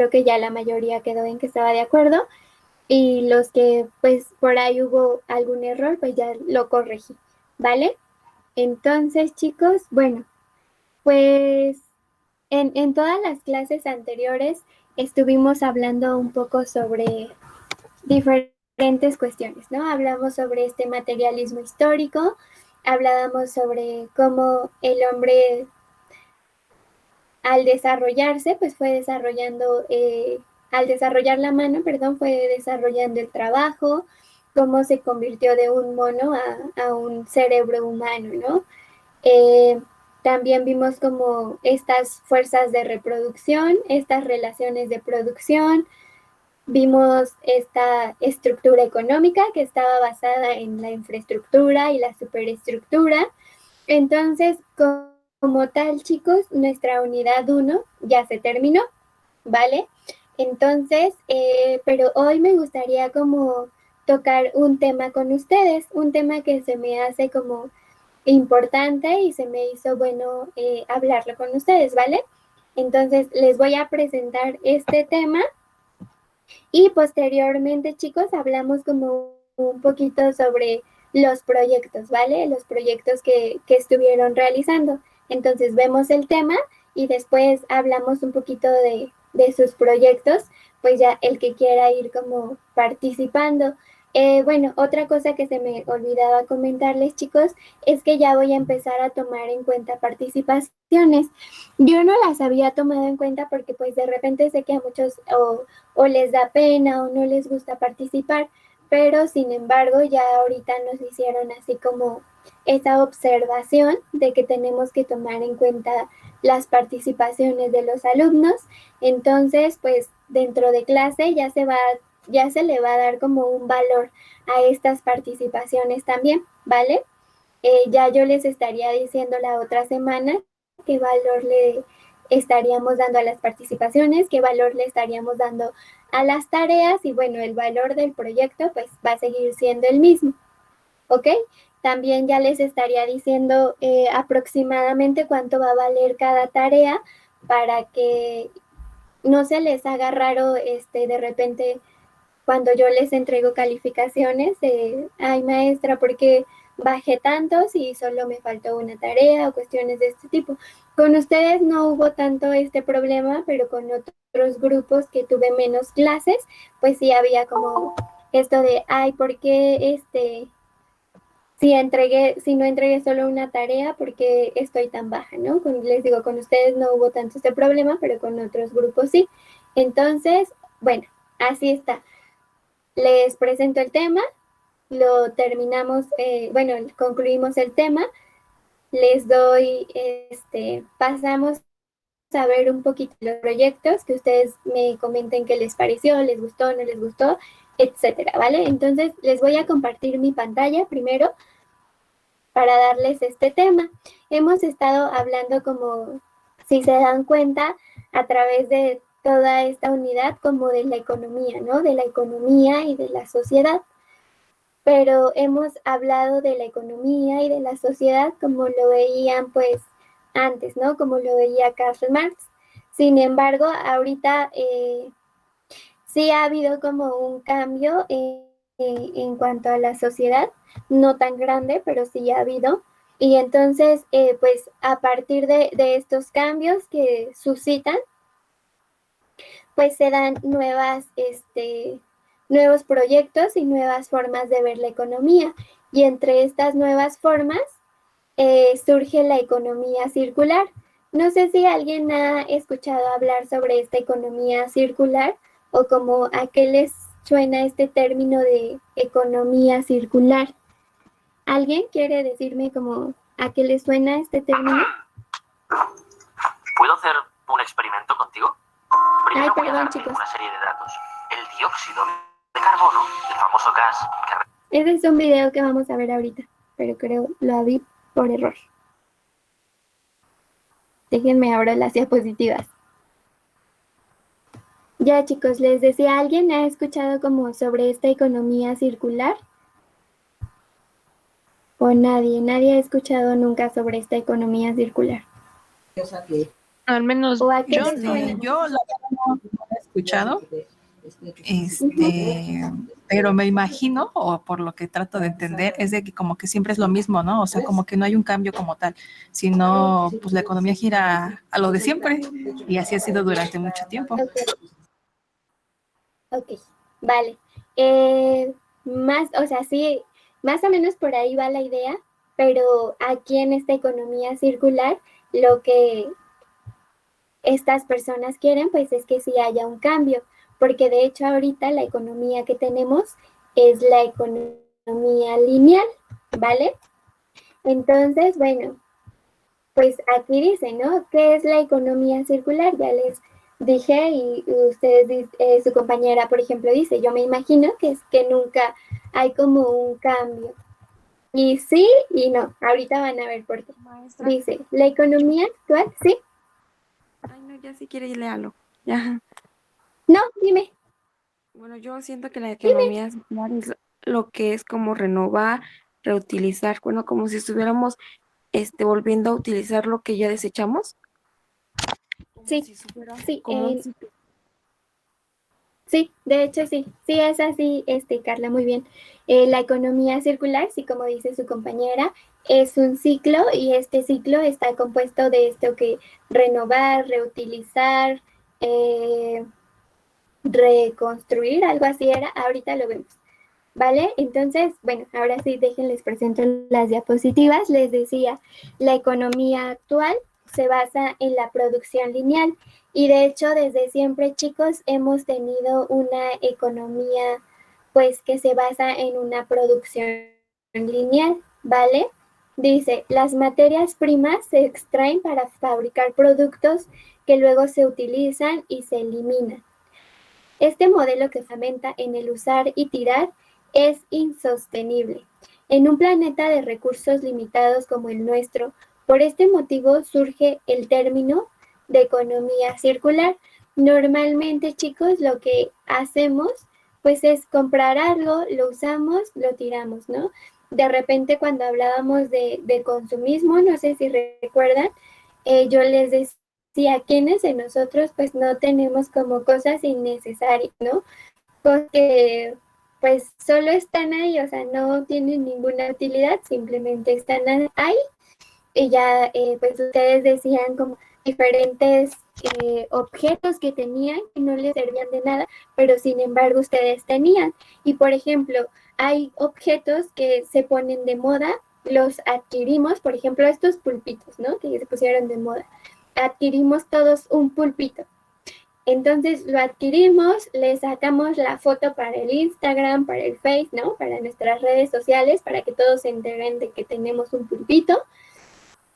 creo que ya la mayoría quedó en que estaba de acuerdo. Y los que pues por ahí hubo algún error, pues ya lo corregí, ¿vale? Entonces, chicos, bueno, pues en todas las clases anteriores estuvimos hablando un poco sobre diferentes cuestiones, ¿no? Hablamos sobre este materialismo histórico, hablábamos sobre cómo el hombre al desarrollarse, pues fue desarrollando, al desarrollar la mano, perdón, fue desarrollando el trabajo, cómo se convirtió de un mono a un cerebro humano, ¿no? Eh, también vimos como estas fuerzas de reproducción, estas relaciones de producción, vimos esta estructura económica que estaba basada en la infraestructura y la superestructura. Entonces, como tal, chicos, nuestra unidad 1 ya se terminó, ¿vale? Entonces, pero hoy me gustaría como tocar un tema con ustedes, un tema que se me hace como importante y se me hizo bueno hablarlo con ustedes, ¿vale? Entonces, les voy a presentar este tema y posteriormente, chicos, hablamos como un poquito sobre los proyectos, ¿vale? Los proyectos que estuvieron realizando. Entonces vemos el tema y después hablamos un poquito de sus proyectos, pues ya el que quiera ir como participando. Bueno, otra cosa que se me olvidaba comentarles, chicos, es que ya voy a empezar a tomar en cuenta participaciones. Yo no las había tomado en cuenta porque pues de repente sé que a muchos o les da pena o no les gusta participar, pero sin embargo ya ahorita nos hicieron así como esa observación de que tenemos que tomar en cuenta las participaciones de los alumnos. Entonces, pues dentro de clase ya se le va a dar como un valor a estas participaciones también, ¿vale? Ya yo les estaría diciendo la otra semana qué valor le estaríamos dando a las participaciones, qué valor le estaríamos dando a las tareas y bueno, el valor del proyecto pues va a seguir siendo el mismo, ¿ok? También ya les estaría diciendo aproximadamente cuánto va a valer cada tarea para que no se les haga raro de repente cuando yo les entrego calificaciones de, ay maestra, ¿por qué bajé tanto si solo me faltó una tarea o cuestiones de este tipo? Con ustedes no hubo tanto este problema, pero con otros grupos que tuve menos clases, pues sí había como esto de, ay, ¿por qué si no entregué solo una tarea, ¿por qué estoy tan baja, no? Les digo, con ustedes no hubo tanto este problema, pero con otros grupos sí. Entonces, bueno, así está. Les presento el tema, lo terminamos, bueno, concluimos el tema, les doy, pasamos a ver un poquito los proyectos, que ustedes me comenten qué les pareció, les gustó, no les gustó, etcétera, ¿vale? Entonces, les voy a compartir mi pantalla primero para darles este tema. Hemos estado hablando como, si se dan cuenta, a través de toda esta unidad como de la economía, ¿no? De la economía y de la sociedad. Pero hemos hablado de la economía y de la sociedad como lo veían pues antes, ¿no? Como lo veía Karl Marx. Sin embargo, ahorita sí ha habido como un cambio en cuanto a la sociedad, no tan grande, pero sí ha habido. Y entonces, pues a partir de estos cambios que suscitan, pues se dan nuevos proyectos y nuevas formas de ver la economía. Y entre estas nuevas formas surge la economía circular. No sé si alguien ha escuchado hablar sobre esta economía circular o como a qué les suena este término de economía circular. ¿Alguien quiere decirme como a qué les suena este término? ¿Puedo hacer un experimento contigo? Primero Ay, perdón, voy a chicos. una serie de datos. El dióxido de carbono, el famoso gas que... Ese es un video que vamos a ver ahorita, pero creo lo vi por error. Déjenme ahora las diapositivas. Ya, chicos, les decía, ¿alguien ha escuchado como sobre esta economía circular? ¿O nadie ha escuchado nunca sobre esta economía circular? Al menos ¿O a qué yo les no. suena? Yo la verdad no. escuchado, pero me imagino, o por lo que trato de entender, es de que como que siempre es lo mismo, ¿no? O sea, como que no hay un cambio como tal, sino pues la economía gira a lo de siempre y así ha sido durante mucho tiempo. Ok, vale. O sea, sí, más o menos por ahí va la idea, pero aquí en esta economía circular, lo que estas personas quieren, pues es que sí haya un cambio, porque de hecho ahorita la economía que tenemos es la economía lineal, ¿vale? Entonces, bueno, pues aquí dice, ¿no? ¿Qué es la economía circular? Ya les dije y ustedes, su compañera, por ejemplo, dice, yo me imagino que es que nunca hay como un cambio. Y sí y no, ahorita van a ver por qué. Maestra. Dice, la economía actual, ¿sí? Ay, no, ya si quiere, léalo. Ya. No, dime. Bueno, yo siento que la economía circular es lo que es como renovar, reutilizar, bueno, como si estuviéramos volviendo a utilizar lo que ya desechamos. Como Sí, si fuera sí, como un ciclo. sí, de hecho sí, sí es así, Carla, muy bien. La economía circular, sí, como dice su compañera, es un ciclo y este ciclo está compuesto de esto que renovar, reutilizar, eh, reconstruir, algo así era, ahorita lo vemos. ¿Vale? Entonces, bueno, ahora sí, déjenles presento las diapositivas. Les decía, la economía actual se basa en la producción lineal y de hecho desde siempre, chicos, hemos tenido una economía pues que se basa en una producción lineal, ¿vale? Dice, las materias primas se extraen para fabricar productos que luego se utilizan y se eliminan. Este modelo que fundamenta en el usar y tirar es insostenible. En un planeta de recursos limitados como el nuestro, por este motivo surge el término de economía circular. Normalmente, chicos, lo que hacemos pues es comprar algo, lo usamos, lo tiramos, ¿no? De repente cuando hablábamos de consumismo, no sé si recuerdan, yo les decía, ¿quiénes de nosotros pues no tenemos como cosas innecesarias, ¿no? Porque pues solo están ahí, o sea, no tienen ninguna utilidad, simplemente están ahí y ya pues ustedes decían como diferentes objetos que tenían que no les servían de nada, pero sin embargo ustedes tenían. Y por ejemplo, hay objetos que se ponen de moda, los adquirimos, por ejemplo, estos pulpitos, ¿no? Que se pusieron de moda. Adquirimos todos un pulpito. Entonces lo adquirimos, le sacamos la foto para el Instagram, para el Face, ¿no? Para nuestras redes sociales, para que todos se enteren de que tenemos un pulpito.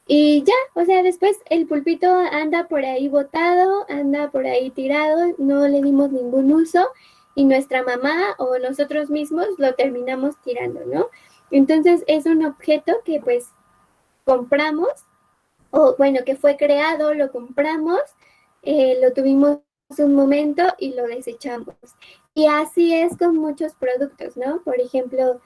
Y ya, o sea, después el pulpito anda por ahí botado, anda por ahí tirado, no le dimos ningún uso y nuestra mamá o nosotros mismos lo terminamos tirando, ¿no? Entonces es un objeto que pues compramos, o bueno, que fue creado, lo compramos, lo tuvimos un momento y lo desechamos. Y así es con muchos productos, ¿no? Por ejemplo,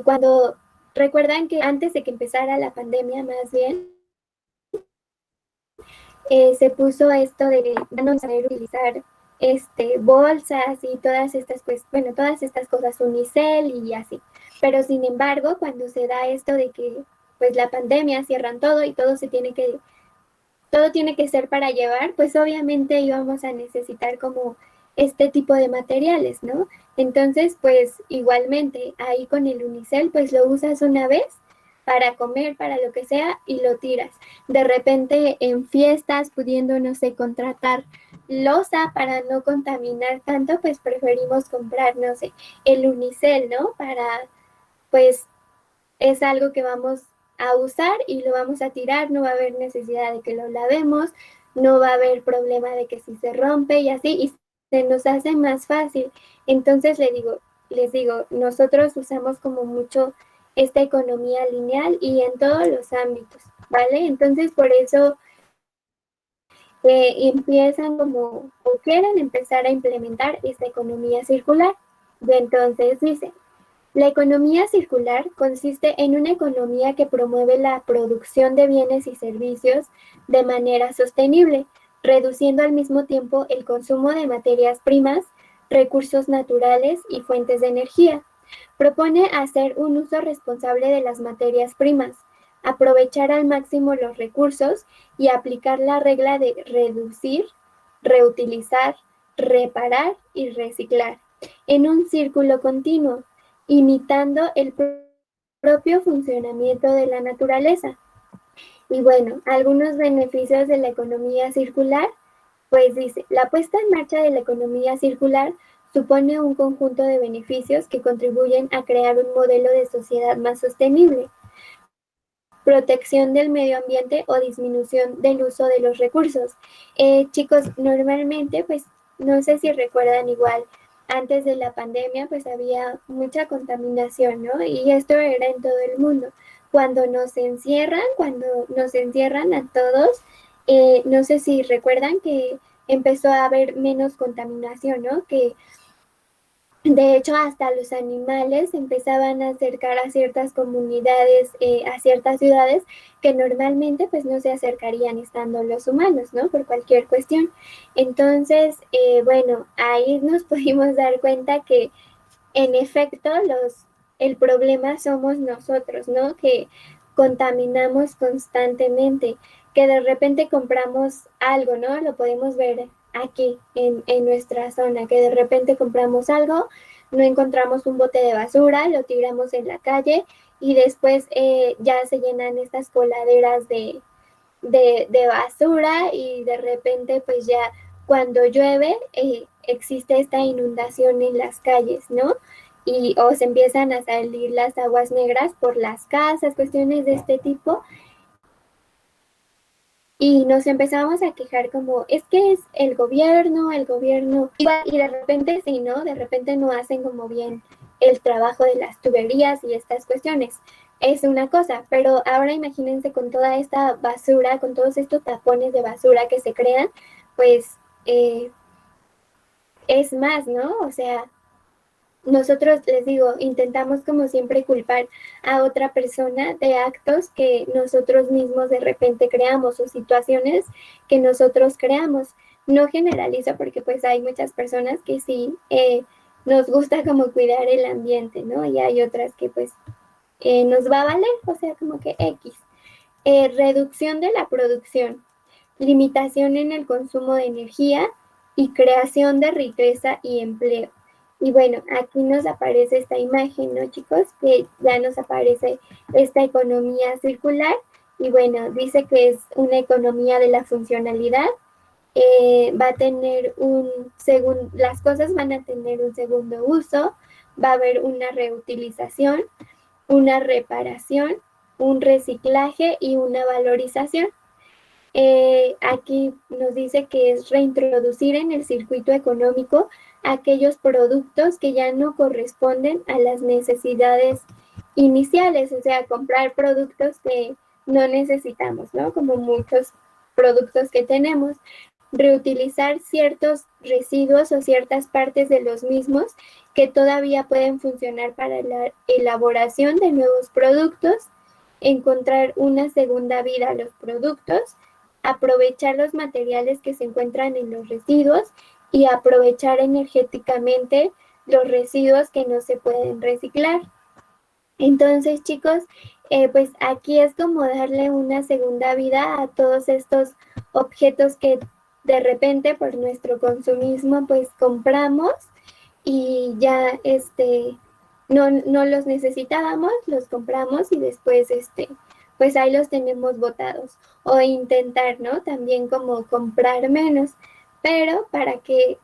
cuando recuerdan que antes de que empezara la pandemia, más bien, se puso esto de no saber utilizar bolsas y todas estas, pues, bueno, todas estas cosas, unicel y así. Pero sin embargo, cuando se da esto de que pues la pandemia cierran todo y todo tiene que ser para llevar, pues obviamente íbamos a necesitar como este tipo de materiales, ¿no? Entonces, pues igualmente ahí con el unicel, pues lo usas una vez para comer, para lo que sea, y lo tiras. De repente en fiestas, pudiendo, no sé, contratar loza para no contaminar tanto, pues preferimos comprar, no sé, el unicel, ¿no? Para, pues, es algo que vamos a usar y lo vamos a tirar, no va a haber necesidad de que lo lavemos, no va a haber problema de que si se rompe y así, y se nos hace más fácil. Entonces les digo, nosotros usamos como mucho esta economía lineal y en todos los ámbitos, ¿vale? Entonces por eso empiezan como, o quieren empezar a implementar esta economía circular. Y entonces dicen, la economía circular consiste en una economía que promueve la producción de bienes y servicios de manera sostenible, reduciendo al mismo tiempo el consumo de materias primas, recursos naturales y fuentes de energía. Propone hacer un uso responsable de las materias primas, aprovechar al máximo los recursos y aplicar la regla de reducir, reutilizar, reparar y reciclar en un círculo continuo, imitando el propio funcionamiento de la naturaleza. Y bueno, algunos beneficios de la economía circular, pues dice, la puesta en marcha de la economía circular supone un conjunto de beneficios que contribuyen a crear un modelo de sociedad más sostenible, protección del medio ambiente o disminución del uso de los recursos. Chicos, normalmente, pues no sé si recuerdan igual, antes de la pandemia, pues había mucha contaminación, ¿no? Y esto era en todo el mundo. Cuando nos encierran a todos, no sé si recuerdan que empezó a haber menos contaminación, ¿no? Que de hecho, hasta los animales empezaban a acercar a ciertas comunidades, a ciertas ciudades que normalmente pues no se acercarían estando los humanos, ¿no? Por cualquier cuestión. Entonces, bueno, ahí nos pudimos dar cuenta que en efecto el problema somos nosotros, ¿no? Que contaminamos constantemente, que de repente compramos algo, ¿no? Lo podemos ver aquí en nuestra zona, que de repente compramos algo, no encontramos un bote de basura, lo tiramos en la calle y después ya se llenan estas coladeras de basura y de repente pues ya cuando llueve existe esta inundación en las calles, ¿no? Y o se empiezan a salir las aguas negras por las casas, cuestiones de este tipo, y nos empezamos a quejar como, es que es el gobierno, y de repente sí, ¿no? De repente no hacen como bien el trabajo de las tuberías y estas cuestiones. Es una cosa, pero ahora imagínense con toda esta basura, con todos estos tapones de basura que se crean, pues es más, ¿no? O sea, nosotros, les digo, intentamos como siempre culpar a otra persona de actos que nosotros mismos de repente creamos o situaciones que nosotros creamos. No generalizo porque pues hay muchas personas que sí nos gusta como cuidar el ambiente, ¿no? Y hay otras que pues nos va a valer, o sea, como que X. Reducción de la producción, limitación en el consumo de energía y creación de riqueza y empleo. Y bueno, aquí nos aparece esta imagen, ¿no, chicos? Que ya nos aparece esta economía circular. Y bueno, dice que es una economía de la funcionalidad. Va a tener las cosas van a tener un segundo uso, va a haber una reutilización, una reparación, un reciclaje y una valorización. Aquí nos dice que es reintroducir en el circuito económico aquellos productos que ya no corresponden a las necesidades iniciales, o sea, comprar productos que no necesitamos, ¿no? Como muchos productos que tenemos, reutilizar ciertos residuos o ciertas partes de los mismos que todavía pueden funcionar para la elaboración de nuevos productos, encontrar una segunda vida a los productos, aprovechar los materiales que se encuentran en los residuos y aprovechar energéticamente los residuos que no se pueden reciclar. Entonces, chicos, pues aquí es como darle una segunda vida a todos estos objetos que de repente por nuestro consumismo pues compramos y ya no los necesitábamos, los compramos y después pues ahí los tenemos botados. O intentar, ¿no? También como comprar menos, pero para que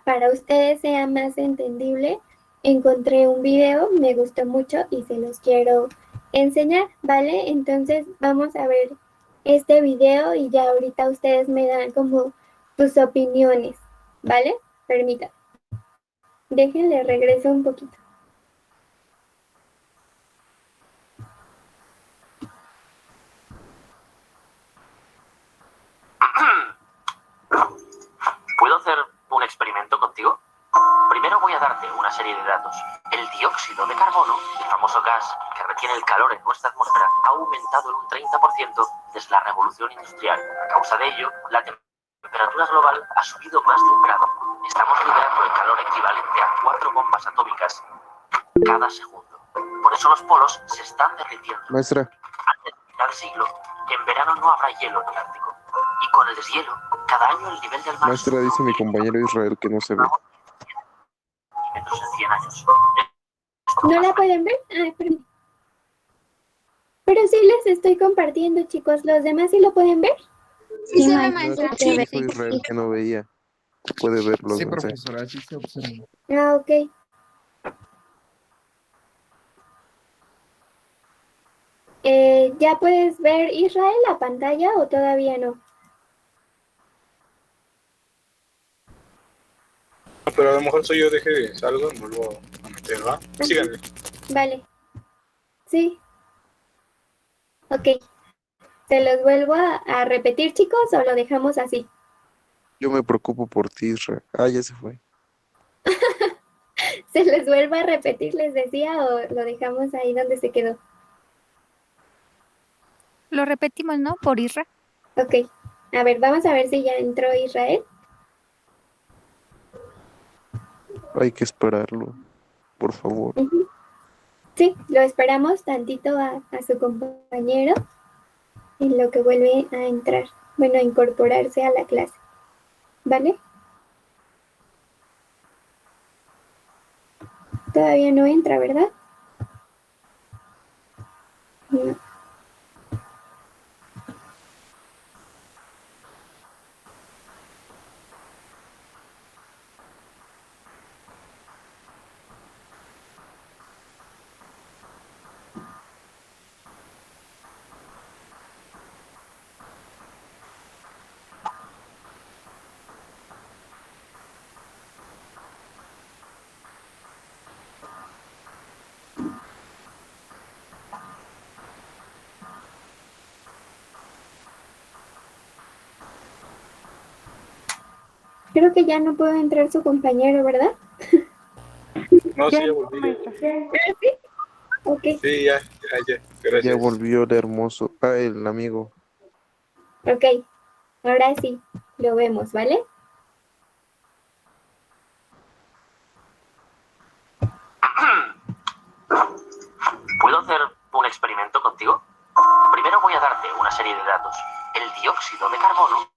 para ustedes sea más entendible, encontré un video, me gustó mucho y se los quiero enseñar, ¿vale? Entonces vamos a ver este video y ya ahorita ustedes me dan como sus opiniones, ¿vale? Permítanme. Déjenle regreso un poquito. ¿Puedo hacer un experimento contigo? Primero voy a darte una serie de datos. El dióxido de carbono, el famoso gas que retiene el calor en nuestra atmósfera, ha aumentado en un 30% desde la revolución industrial. A causa de ello, la temperatura temperatura global ha subido más de 1 grado. Estamos liberando el calor equivalente a 4 bombas atómicas cada segundo. Por eso los polos se están derritiendo. Maestra. Antes de mitad de siglo, en verano no habrá hielo en el Ártico. Y con el deshielo, cada año el nivel del mar... Maestra, dice mi compañero Israel que no se ve. Metros en 100 años. ¿No la pueden ver? Ay, perdón. Pero sí les estoy compartiendo, chicos. ¿Los demás sí lo pueden ver? Sí, se ve, No, maestra. es que dijo Israel que no veía. Puede verlo. Sí, no sé. profesora, así se observa. Ah, ok. ¿Ya puedes ver, Israel, la pantalla o todavía no? Pero a lo mejor soy yo, deje salgo y vuelvo a meter, ¿va? Síganme. Vale. Sí. Ok. ¿Se los vuelvo a repetir, chicos, o lo dejamos así? Yo me preocupo por ti, Israel. Ah, ya se fue. ¿Se les vuelvo a repetir, les decía, o lo dejamos ahí donde se quedó? Lo repetimos, ¿no? Por Isra. Ok. A ver, vamos a ver si ya entró Israel. Hay que esperarlo. Por favor. Ujú. Sí, lo esperamos tantito a su compañero en lo que vuelve a entrar. Bueno, a incorporarse a la clase. ¿Vale? Todavía no entra, ¿verdad? No. Creo que ya no puedo entrar su compañero, ¿verdad? No, sí, ya volví. ¿Sí? Ok, Sí, ya. Gracias. Ya volvió el hermoso. Ah, el amigo. ok. Ahora sí, lo vemos, ¿vale? ¿Puedo hacer un experimento contigo? Primero voy a darte una serie de datos. El dióxido de carbono,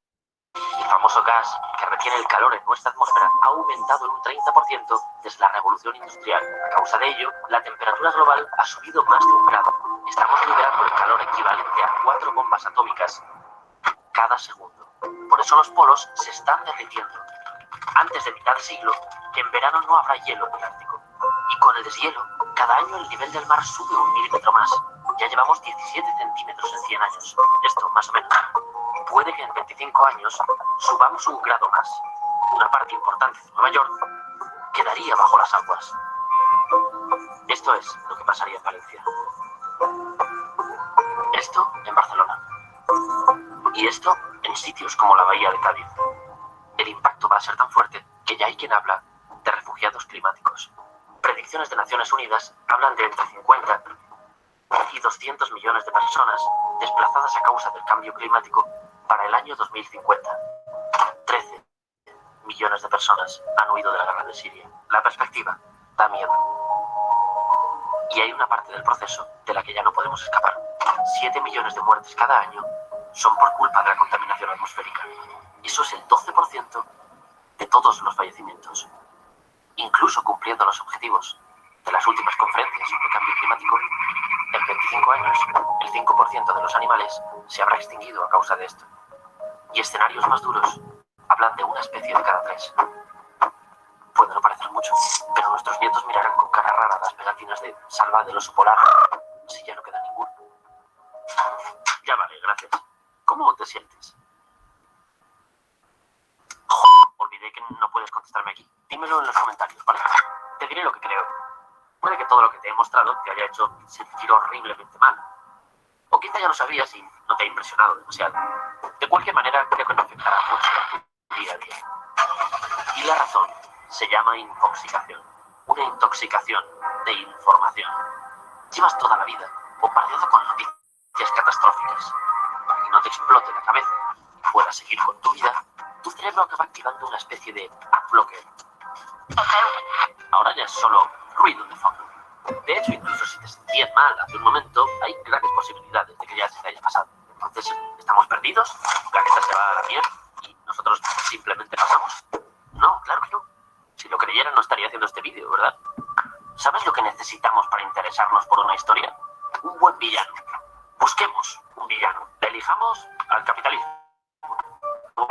el famoso gas que retiene el calor en nuestra atmósfera, ha aumentado en un 30% desde la revolución industrial. A causa de ello, la temperatura global ha subido más de 1 grado. Estamos liberando el calor equivalente a 4 bombas atómicas cada segundo. Por eso los polos se están derritiendo. Antes de mitad de siglo, en verano no habrá hielo en el Ártico. Y con el deshielo, cada año el nivel del mar sube 1 milímetro más. Ya llevamos 17 centímetros en 100 años. Esto, más o menos. Puede que en 25 años subamos 1 grado más. Una parte importante de Nueva York quedaría bajo las aguas. Esto es lo que pasaría en Valencia. Esto en Barcelona. Y esto en sitios como la Bahía de Cádiz. El impacto va a ser tan fuerte que ya hay quien habla de refugiados climáticos. Predicciones de Naciones Unidas hablan de entre 50 y 200 millones de personas desplazadas a causa del cambio climático para el año 2050. 13 millones de personas han huido de la guerra de Siria. La perspectiva da miedo. Y hay una parte del proceso de la que ya no podemos escapar. 7 millones de muertes cada año son por culpa de la contaminación atmosférica. Eso es el 12% de todos los fallecimientos. Incluso cumpliendo los objetivos de las últimas conferencias sobre el cambio climático, en 25 años el 5% de los animales se habrá extinguido a causa de esto. Y escenarios más duros hablan de una especie de cada 3. Puede no parecer mucho, pero nuestros nietos mirarán con cara rara las pegatinas de salva del oso polar, si ya no queda ninguno. Ya vale, gracias. ¿Cómo te sientes? Olvidé que no puedes contestarme aquí. Dímelo en los comentarios, ¿vale? Te diré lo que creo. Puede que todo lo que te he mostrado te haya hecho sentir horriblemente mal. O quizá ya lo sabías y no te ha impresionado demasiado. De cualquier manera, creo que no afectará mucho a tu día a día. Y la razón se llama intoxicación. Una intoxicación de información. Llevas toda la vida bombardeado con noticias catastróficas. Para que no te explote la cabeza y puedas seguir con tu vida, tu cerebro acaba activando una especie de adblocker. Ahora ya es solo ruido de fondo. De hecho, incluso si te sentías mal hace un momento, hay grandes posibilidades de que ya se te haya pasado. Entonces, ¿estamos perdidos? ¿El planeta se va a la mierda y nosotros simplemente pasamos? No, claro que no. Si lo creyera no estaría haciendo este vídeo, ¿verdad? ¿Sabes lo que necesitamos para interesarnos por una historia? Un buen villano. Busquemos un villano. Elijamos al capitalismo.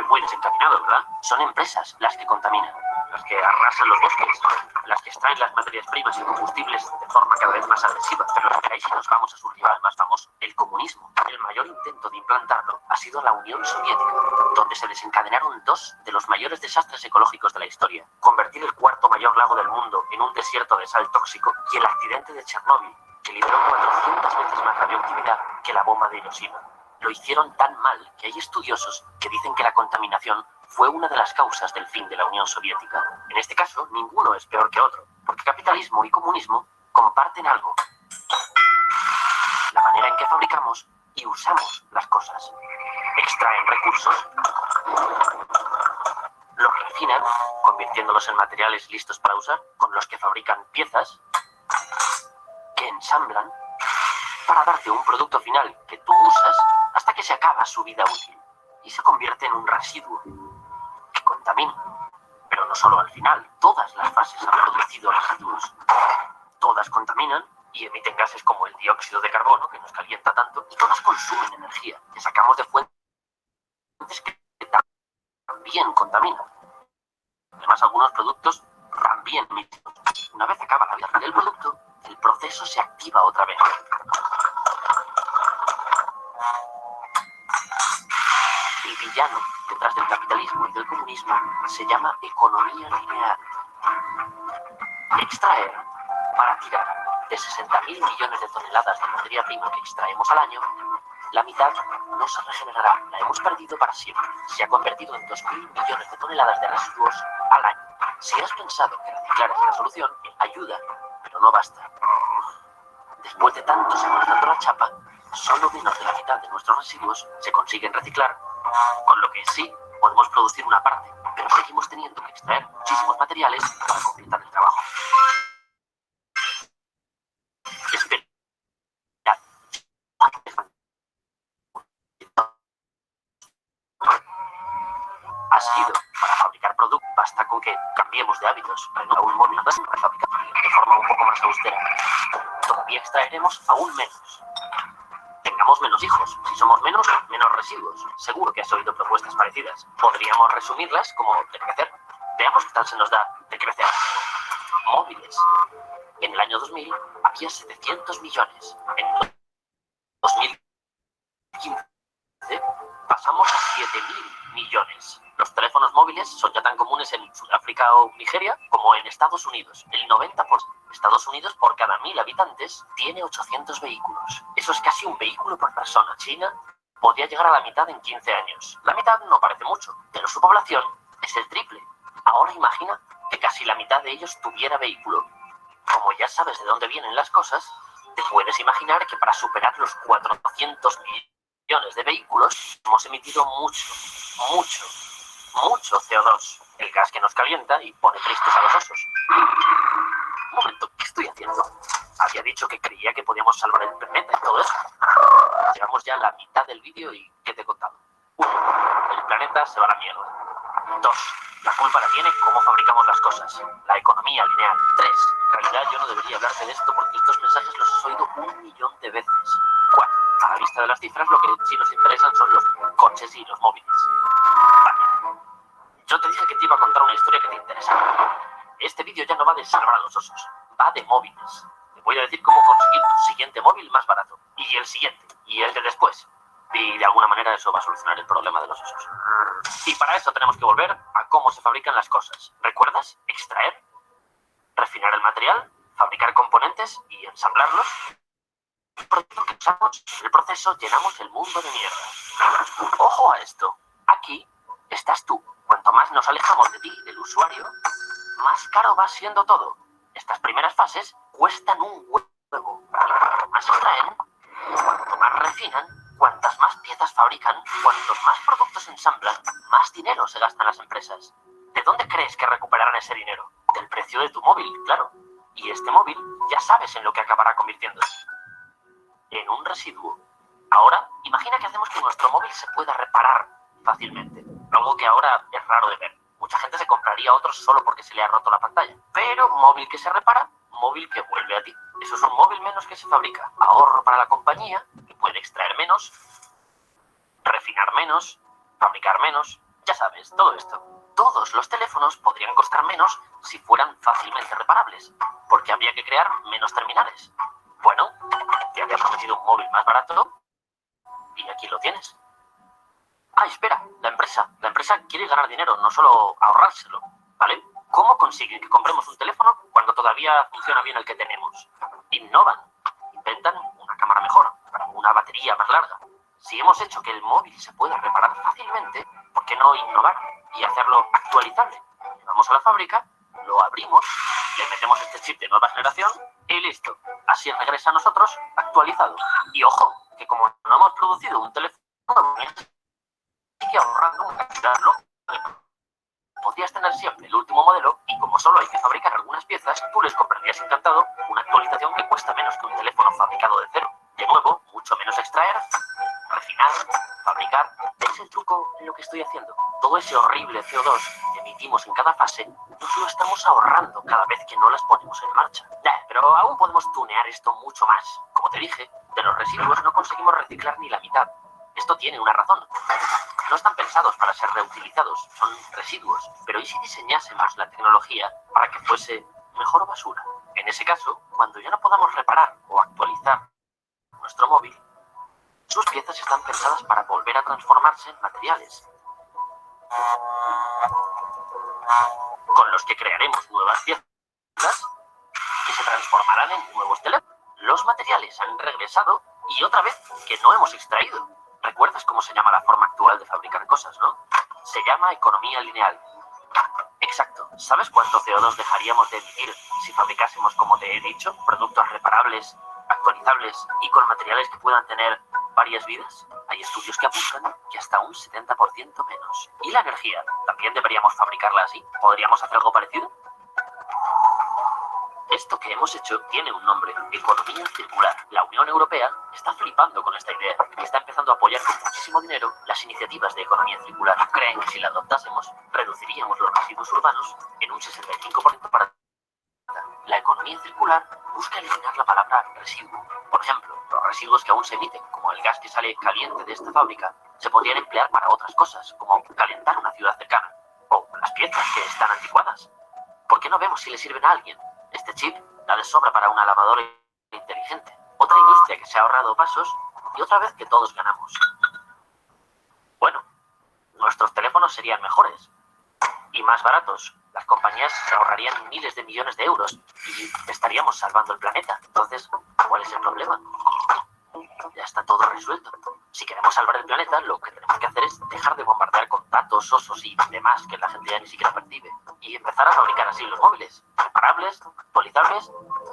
Muy desencaminado, ¿verdad? Son empresas las que contaminan, las que arrasan los bosques, las que extraen las materias primas y combustibles de forma cada vez más agresiva. Pero ahí sí nos vamos a su rival más famoso, el comunismo. El mayor intento de implantarlo ha sido la Unión Soviética, donde se desencadenaron dos de los mayores desastres ecológicos de la historia. Convertir el cuarto mayor lago del mundo en un desierto de sal tóxico y el accidente de Chernóbil, que liberó 400 veces más radioactividad que la bomba de Hiroshima. Lo hicieron tan mal que hay estudiosos que dicen que la contaminación fue una de las causas del fin de la Unión Soviética. En este caso, ninguno es peor que otro, porque capitalismo y comunismo comparten algo: la manera en que fabricamos y usamos las cosas. Extraen recursos, los refinan, convirtiéndolos en materiales listos para usar, con los que fabrican piezas que ensamblan para darte un producto final que tú usas hasta que se acaba su vida útil y se convierte en un residuo que contamina. Pero no solo al final, todas las fases han producido residuos. Todas contaminan y emiten gases como el dióxido de carbono, que nos calienta tanto, y todas consumen energía que sacamos de fuentes que también contaminan. Además, algunos productos también emiten. Una vez acaba la vida del producto, el proceso se activa otra vez. El villano detrás del capitalismo y del comunismo se llama economía lineal. Extraer para tirar de 60.000 millones de toneladas de materia prima que extraemos al año, la mitad no se regenerará, la hemos perdido para siempre. Se ha convertido en 2.000 millones de toneladas de residuos al año. Si has pensado que reciclar es la solución, ayuda, pero no basta. Después de tantos años dando la chapa, solo menos de la mitad de nuestros residuos se consiguen reciclar, con lo que sí podemos producir una parte, pero seguimos teniendo que extraer muchísimos materiales para completar el trabajo. Espera. Ha sido para fabricar productos, basta con que cambiemos de hábitos, pero un móvil para fabricar de forma un poco más austera. Todavía extraeremos aún menos. Tengamos menos hijos. Si somos menos residuos. Seguro que has oído propuestas parecidas. Podríamos resumirlas como decrecer. Veamos qué tal se nos da decrecer. Móviles. En el año 2000 había 700 millones. En 2015 pasamos a 7.000 millones. Los teléfonos móviles son ya tan comunes en Sudáfrica o Nigeria como en Estados Unidos. El 90%. Estados Unidos, por cada 1.000 habitantes, tiene 800 vehículos. Eso es casi un vehículo por persona. China podría llegar a la mitad en 15 años. La mitad no parece mucho, pero su población es el triple. Ahora imagina que casi la mitad de ellos tuviera vehículo. Como ya sabes de dónde vienen las cosas, te puedes imaginar que para superar los 400 millones de vehículos hemos emitido mucho CO2, el gas que nos calienta y pone tristes a los osos. Un momento, ¿qué estoy haciendo? Había dicho que creía que podíamos salvar el planeta y todo eso. Llevamos ya la mitad del vídeo y ¿qué te he contado? 1. El planeta se va a la mierda. 2. La culpa la tiene cómo fabricamos las cosas. La economía lineal. 3. En realidad yo no debería hablarte de esto porque estos mensajes los he oído 1.000.000 de veces. 4. A la vista de las cifras lo que sí nos interesan son los coches y los móviles. Vale. Yo te dije que te iba a contar una historia que te interesaba. Este vídeo ya no va de salvar a los osos, va de móviles. Te voy a decir cómo conseguir tu siguiente móvil más barato, y el siguiente, y el de después. Y de alguna manera eso va a solucionar el problema de los osos. Y para eso tenemos que volver a cómo se fabrican las cosas. ¿Recuerdas? Extraer, refinar el material, fabricar componentes y ensamblarlos. En el proceso llenamos el mundo de mierda. ¡Ojo a esto! Aquí estás tú. Cuanto más nos alejamos de ti, del usuario, más caro va siendo todo. Estas primeras fases cuestan un huevo. Y cuanto más extraen, cuanto más refinan, cuantas Cuantas más piezas fabrican, cuantos más productos ensamblan, más dinero se gastan las empresas. ¿De dónde crees que recuperarán ese dinero? Del precio de tu móvil, claro. Y este móvil ya sabes en lo que acabará convirtiéndose. En un residuo. Ahora, imagina que hacemos que nuestro móvil se pueda reparar fácilmente. Algo que ahora es raro de ver. Mucha gente se compraría otro solo porque se le ha roto la pantalla. Pero móvil que se repara, móvil que vuelve a ti. Eso es un móvil menos que se fabrica. Ahorro para la compañía, que puede extraer menos, refinar menos, fabricar menos. Ya sabes, todo esto. Todos los teléfonos podrían costar menos si fueran fácilmente reparables, porque habría que crear menos terminales. Bueno, te había prometido un móvil más barato y aquí lo tienes. Ah, espera, la empresa quiere ganar dinero, no solo ahorrárselo, ¿vale? ¿Cómo consiguen que compremos un teléfono cuando todavía funciona bien el que tenemos? Innovan, inventan una cámara mejor, una batería más larga. Si hemos hecho que el móvil se pueda reparar fácilmente, ¿por qué no innovar y hacerlo actualizable? Vamos a la fábrica, lo abrimos, le metemos este chip de nueva generación y listo. Así regresa a nosotros actualizado. Y ojo, que como no hemos producido un teléfono, sigue ahorrando una cantidad loca. Podrías tener siempre el último modelo y como solo hay que fabricar algunas piezas, tú les comprarías encantado una actualización que cuesta menos que un teléfono fabricado de cero. De nuevo, mucho menos extraer, refinar, fabricar. ¿Ves el truco en lo que estoy haciendo? Todo ese horrible CO2 que emitimos en cada fase, nos lo estamos ahorrando cada vez que no las ponemos en marcha. Pero aún podemos tunear esto mucho más. Como te dije, de los residuos no conseguimos reciclar ni la mitad. Esto tiene una razón. No están pensados para ser reutilizados, son residuos. Pero ¿y si diseñásemos la tecnología para que fuese mejor basura? En ese caso, cuando ya no podamos reparar o actualizar nuestro móvil, sus piezas están pensadas para volver a transformarse en materiales, con los que crearemos nuevas piezas que se transformarán en nuevos teléfonos. Los materiales han regresado y otra vez que no hemos extraído. ¿Recuerdas cómo se llama la forma actual de fabricar cosas, no? Se llama economía lineal. Exacto. ¿Sabes cuánto CO2 dejaríamos de emitir si fabricásemos, como te he dicho, productos reparables, actualizables y con materiales que puedan tener varias vidas? Hay estudios que apuntan que hasta un 70% menos. ¿Y la energía? ¿También deberíamos fabricarla así? ¿Podríamos hacer algo parecido? Esto que hemos hecho tiene un nombre, economía circular. La Unión Europea está flipando con esta idea y está empezando a apoyar con muchísimo dinero las iniciativas de economía circular. Creen que si la adoptásemos, reduciríamos los residuos urbanos en un 65% para... La economía circular busca eliminar la palabra residuo. Por ejemplo, los residuos que aún se emiten, como el gas que sale caliente de esta fábrica, se podrían emplear para otras cosas, como calentar una ciudad cercana, o las piezas que están anticuadas. ¿Por qué no vemos si le sirven a alguien? Este chip da de sobra para una lavadora inteligente. Otra industria que se ha ahorrado pasos y otra vez que todos ganamos. Bueno, nuestros teléfonos serían mejores y más baratos. Las compañías se ahorrarían miles de millones de euros y estaríamos salvando el planeta. Entonces, ¿cuál es el problema? Ya está todo resuelto. Si queremos salvar el planeta, lo que tenemos que hacer es dejar de bombardear con datos, osos y demás que la gente ya ni siquiera percibe y empezar a fabricar así los móviles, reparables, actualizables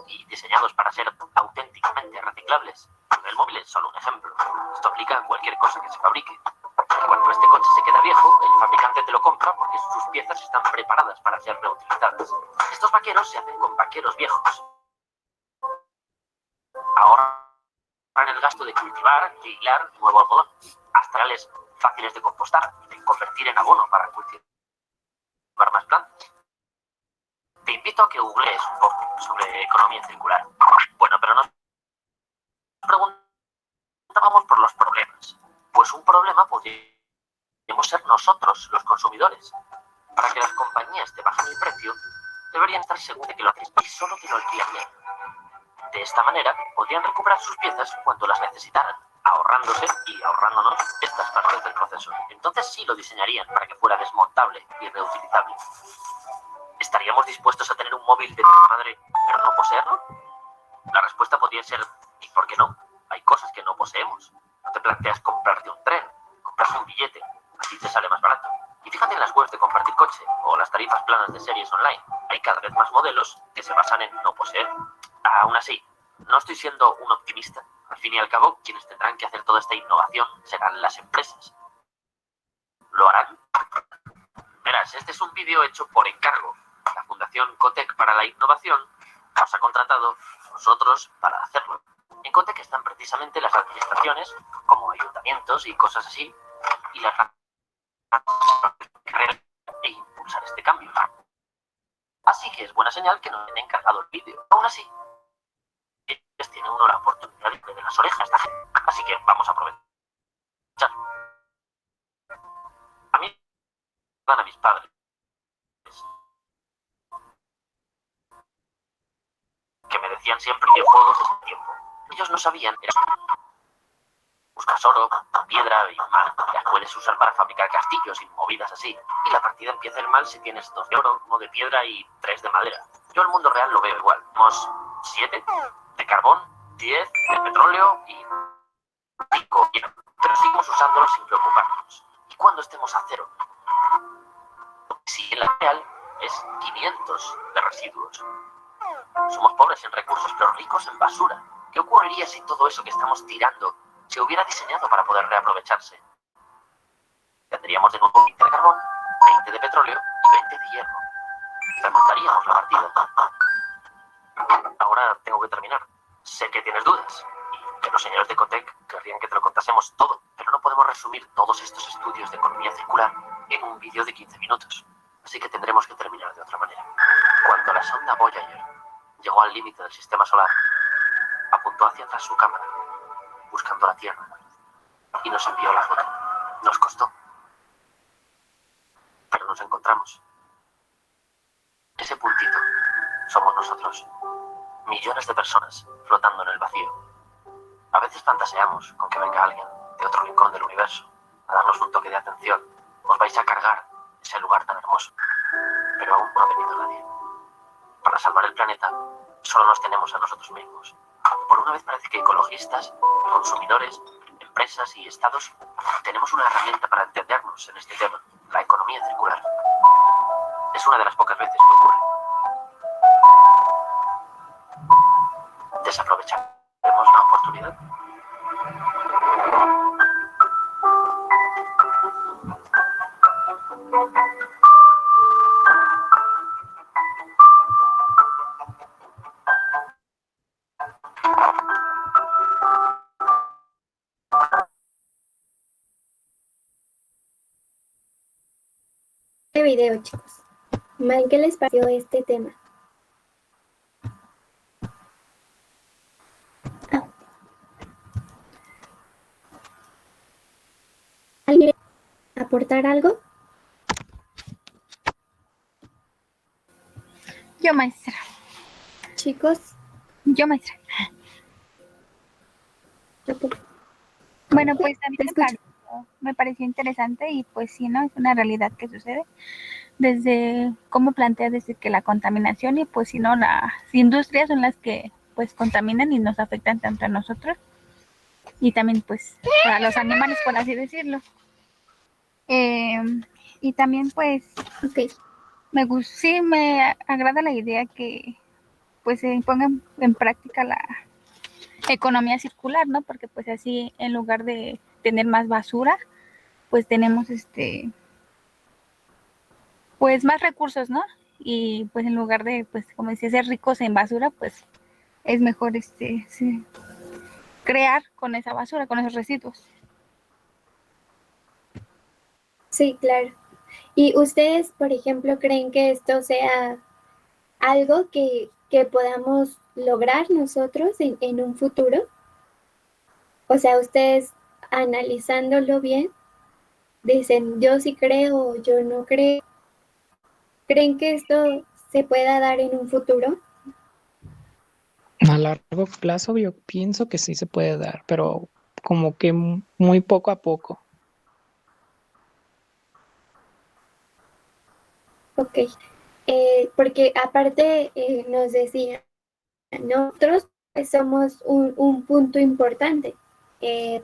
y diseñados para ser auténticamente reciclables. El móvil es solo un ejemplo. Esto aplica a cualquier cosa que se fabrique. Cuando este coche se queda viejo, el fabricante te lo compra porque sus piezas están preparadas para ser reutilizadas. Estos vaqueros se hacen con vaqueros viejos. Ahorran el gasto de cultivar y hilar nuevo algodón, astrales fáciles de compostar y de convertir en abono para cultivar más plantas. Te invito a que googlees un poco sobre economía circular. Bueno, pero nos preguntábamos por los problemas. Pues un problema podríamos ser nosotros, los consumidores. Para que las compañías te bajen el precio, deberían estar seguras de que lo hacéis y solo que lo alquilan bien. De esta manera, podrían recuperar sus piezas cuando las necesitaran, ahorrándose y ahorrándonos estas partes del proceso. Entonces sí lo diseñarían para que fuera desmontable y reutilizable. ¿Estaríamos dispuestos a tener un móvil de puta madre, pero no poseerlo? La respuesta podría ser, ¿y por qué no? Hay cosas que no poseemos. No te planteas comprarte un tren, comprarse un billete, así te sale más barato. Y fíjate en las webs de compartir coche o las tarifas planas de series online. Hay cada vez más modelos que se basan en no poseer. Aún así, no estoy siendo un optimista. Al fin y al cabo, quienes tendrán que hacer toda esta innovación serán las empresas. ¿Lo harán? Verás, este es un vídeo hecho por encargo. La Fundación Cotec para la Innovación nos ha contratado a nosotros para hacerlo. En Cotec están precisamente las administraciones, como ayuntamientos y cosas así, y las e impulsar este cambio. Así que es buena señal que nos den encargado el vídeo. Aún así, ellos tienen una oportunidad de las orejas a esta gente. Así que vamos a aprovechar. A mí me dan a mis padres que me decían siempre videojuegos desde tiempo. Ellos no sabían. Buscas oro, piedra y mal. Las puedes usar para fabricar castillos y movidas así. Y la partida empieza el mal si tienes 2 de oro, 1 de piedra y 3 de madera. Yo el mundo real lo veo igual. Tenemos 7 de carbón, 10 de petróleo y 5 de hierro. Pero seguimos usándolos sin preocuparnos. ¿Y cuando estemos a 0? Si en la real es 500 de residuos. Somos pobres en recursos, pero ricos en basura. ¿Qué ocurriría si todo eso que estamos tirando se hubiera diseñado para poder reaprovecharse? Tendríamos de nuevo 20 de carbón, 20 de petróleo y 20 de hierro. Remontaríamos la partida. Ahora tengo que terminar. Sé que tienes dudas y que los señores de Cotec querrían que te lo contásemos todo, pero no podemos resumir todos estos estudios de economía circular en un vídeo de 15 minutos. Así que tendremos que terminar de otra manera. Cuando la sonda Voyager llegó al límite del sistema solar, apuntó hacia atrás su cámara, buscando la Tierra, y nos envió la foto. Nos costó, pero nos encontramos. Ese puntito somos nosotros, millones de personas flotando en el vacío. A veces fantaseamos con que venga alguien de otro rincón del universo a darnos un toque de atención. Os vais a cargar ese lugar tan hermoso, pero aún no ha venido nadie. Para salvar el planeta, solo nos tenemos a nosotros mismos. Por una vez parece que ecologistas, consumidores, empresas y estados tenemos una herramienta para entendernos en este tema, la economía circular. Es una de las pocas veces que ocurre. ¿Desaprovecharemos la oportunidad? Este video, chicos. ¿Qué les pareció este tema? ¿Alguien quiere aportar algo? Yo, maestra. Chicos, Yo, maestra. Bueno, pues a mí me pareció interesante y pues sí, ¿no? Es una realidad que sucede. Desde cómo plantea desde que la contaminación y pues si no, las industrias son las que pues contaminan y nos afectan tanto a nosotros y también pues a los animales, por así decirlo. Y también pues ok. sí me agrada la idea que pues se ponga en práctica la economía circular, ¿no? Porque pues así en lugar de tener más basura, pues tenemos pues más recursos, ¿no? Y pues en lugar de, pues como decía, ser ricos en basura, pues es mejor sí, crear con esa basura, con esos residuos. Sí, claro. ¿Y ustedes, por ejemplo, creen que esto sea algo que podamos lograr nosotros en un futuro? O sea, ustedes analizándolo bien, dicen, yo sí creo o yo no creo. ¿Creen que esto se pueda dar en un futuro? A largo plazo yo pienso que sí se puede dar, pero como que muy poco a poco. Ok. Porque aparte nos decían, nosotros pues, somos un punto importante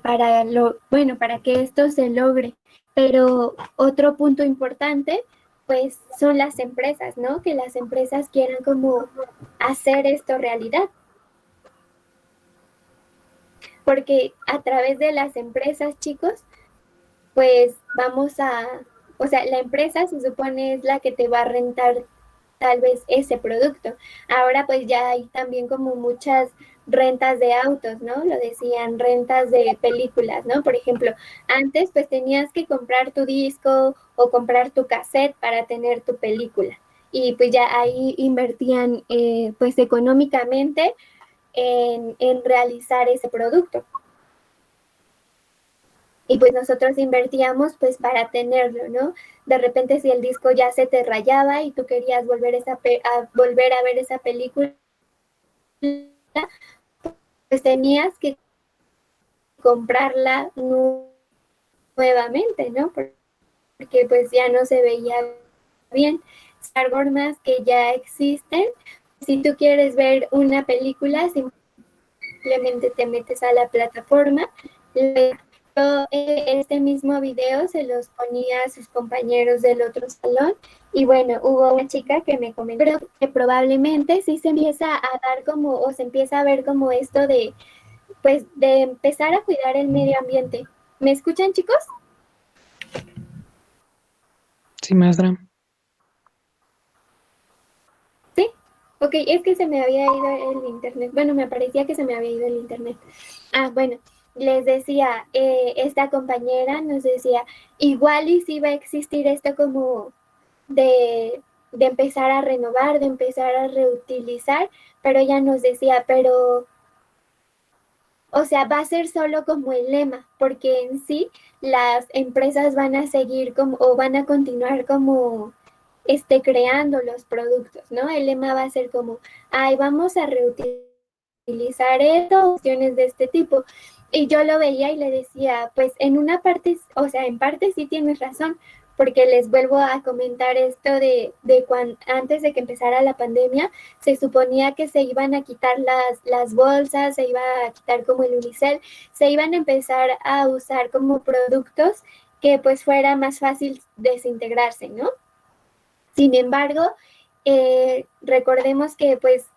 para que esto se logre. Pero otro punto importante, pues, son las empresas, ¿no? Que las empresas quieran como hacer esto realidad. porque a través de las empresas, chicos, pues o sea, la empresa se supone es la que te va a rentar tal vez ese producto. Ahora pues ya hay también como muchas rentas de autos, ¿no? Lo decían, rentas de películas, ¿no? Por ejemplo, antes pues tenías que comprar tu disco o comprar tu cassette para tener tu película. Y pues ya ahí invertían pues económicamente en realizar ese producto. Y pues nosotros invertíamos pues para tenerlo, ¿no? De repente si el disco ya se te rayaba y tú querías volver a ver esa película, pues tenías que comprarla nuevamente, ¿no? Porque pues ya no se veía bien. Plataformas que ya existen. Si tú quieres ver una película, simplemente te metes a la plataforma. Yo este mismo video se los ponía a sus compañeros del otro salón y bueno, hubo una chica que me comentó que probablemente sí se empieza a dar como, o se empieza a ver como esto de, pues, de empezar a cuidar el medio ambiente. ¿Me escuchan, chicos? Sí, maestra. Sí. Ok, es que se me había ido el internet. Bueno, me parecía que se me había ido el internet. Ah, bueno, les decía, esta compañera nos decía, igual y si va a existir esto como de empezar a renovar, de empezar a reutilizar, pero ella nos decía, pero, o sea, va a ser solo como el lema, porque en sí las empresas van a seguir como, o van a continuar como creando los productos, ¿no? El lema va a ser como, ay, vamos a reutilizar esto, opciones de este tipo. Y yo lo veía y le decía, pues en una parte, o sea, en parte sí tienes razón, porque les vuelvo a comentar esto de cuando, antes de que empezara la pandemia, se suponía que se iban a quitar las bolsas, se iba a quitar como el unicel, se iban a empezar a usar como productos que pues fuera más fácil desintegrarse, ¿no? Sin embargo, recordemos que pues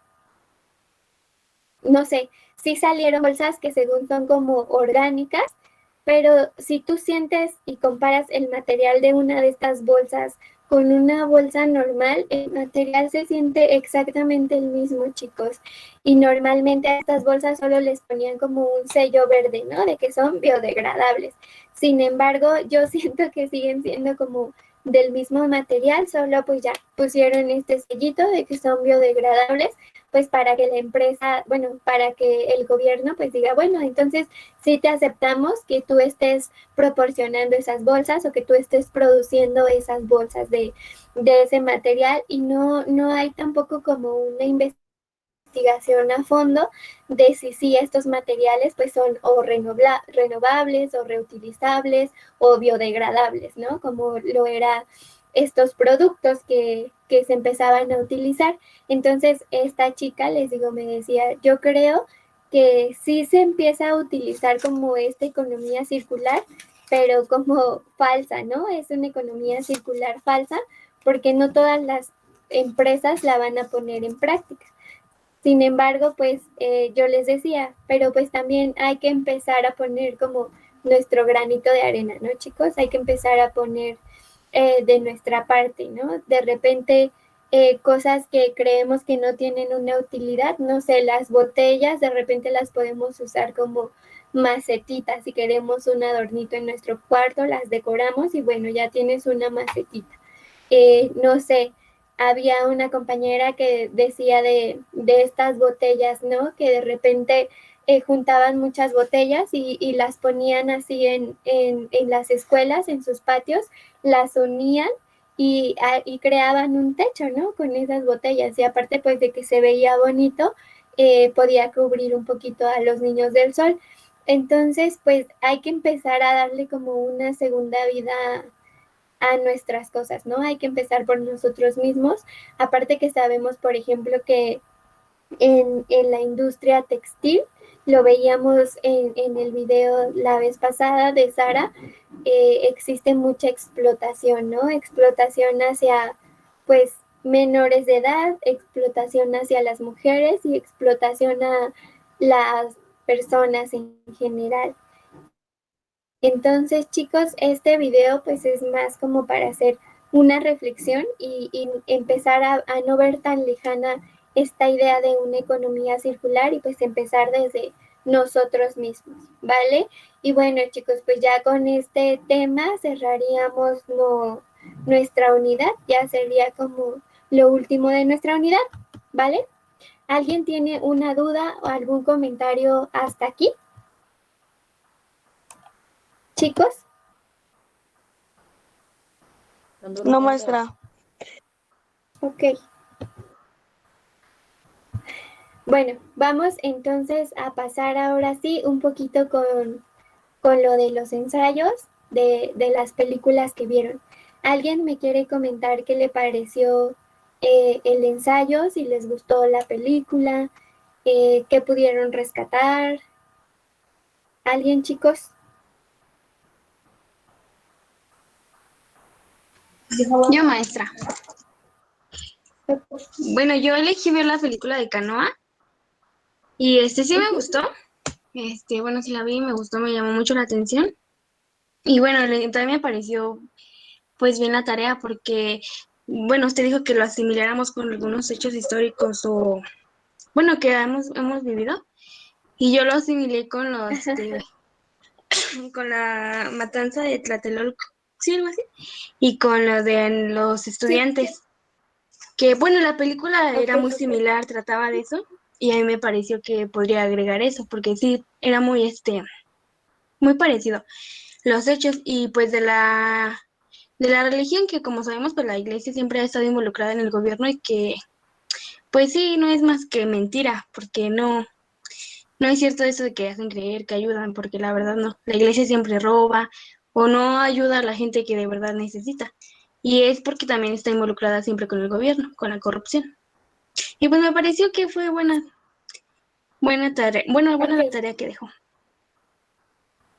no sé, sí salieron bolsas que según son como orgánicas, pero si tú sientes y comparas el material de una de estas bolsas con una bolsa normal, el material se siente exactamente el mismo, chicos. Y normalmente a estas bolsas solo les ponían como un sello verde, ¿no? De que son biodegradables. Sin embargo, yo siento que siguen siendo como del mismo material, solo pues ya pusieron este sellito de que son biodegradables pues para que la empresa, bueno, para que el gobierno pues diga, bueno, entonces sí te aceptamos que tú estés proporcionando esas bolsas o que tú estés produciendo esas bolsas de ese material y no hay tampoco como una investigación a fondo de si estos materiales pues son o renovables o reutilizables o biodegradables, ¿no? Como lo era estos productos que se empezaban a utilizar. Entonces, esta chica, les digo, me decía, yo creo que sí se empieza a utilizar como esta economía circular, pero como falsa, ¿no? Es una economía circular falsa porque no todas las empresas la van a poner en práctica. Sin embargo, pues yo les decía, pero pues también hay que empezar a poner como nuestro granito de arena, ¿no, chicos? Hay que empezar a poner de nuestra parte, ¿no? De repente, cosas que creemos que no tienen una utilidad, no sé, las botellas, de repente las podemos usar como macetitas. Si queremos un adornito en nuestro cuarto, las decoramos y bueno, ya tienes una macetita. No sé, había una compañera que decía de estas botellas, ¿no? Que de repente juntaban muchas botellas y las ponían así en las escuelas, en sus patios, las unían y creaban un techo, ¿no? Con esas botellas. Y aparte, pues de que se veía bonito, podía cubrir un poquito a los niños del sol. Entonces, pues hay que empezar a darle como una segunda vida a nuestras cosas, ¿no? Hay que empezar por nosotros mismos. Aparte que sabemos, por ejemplo, que en la industria textil, lo veíamos en el video la vez pasada de Sara, existe mucha explotación, ¿no? Explotación hacia, pues, menores de edad, explotación hacia las mujeres y explotación a las personas en general. Entonces, chicos, este video pues es más como para hacer una reflexión y empezar a no ver tan lejana esta idea de una economía circular y pues empezar desde nosotros mismos, ¿vale? Y bueno, chicos, pues ya con este tema cerraríamos nuestra unidad, ya sería como lo último de nuestra unidad, ¿vale? ¿Alguien tiene una duda o algún comentario hasta aquí? Chicos. No, maestra. Ok. Bueno, vamos entonces a pasar ahora sí un poquito con lo de los ensayos de las películas que vieron. ¿Alguien me quiere comentar qué le pareció el ensayo, si les gustó la película, qué pudieron rescatar? ¿Alguien, chicos? Yo, maestra. Bueno, yo elegí ver la película de Canoa y sí me gustó. Bueno, sí la vi, me gustó, me llamó mucho la atención. Y bueno, también me pareció pues bien la tarea porque, bueno, usted dijo que lo asimiláramos con algunos hechos históricos o, bueno, que hemos vivido. Y yo lo asimilé con con la matanza de Tlatelolco, sí, algo así, y con lo de los estudiantes. Que bueno, la película era muy similar, trataba de eso, y a mí me pareció que podría agregar eso, porque sí, era muy parecido los hechos, y pues de la religión, que como sabemos, pues la iglesia siempre ha estado involucrada en el gobierno, y que, pues sí, no es más que mentira, porque no es cierto eso de que hacen creer que ayudan, porque la verdad no, la iglesia siempre roba, o no ayuda a la gente que de verdad necesita, y es porque también está involucrada siempre con el gobierno, con la corrupción. Y pues me pareció que fue buena tarea, buena la tarea que dejó.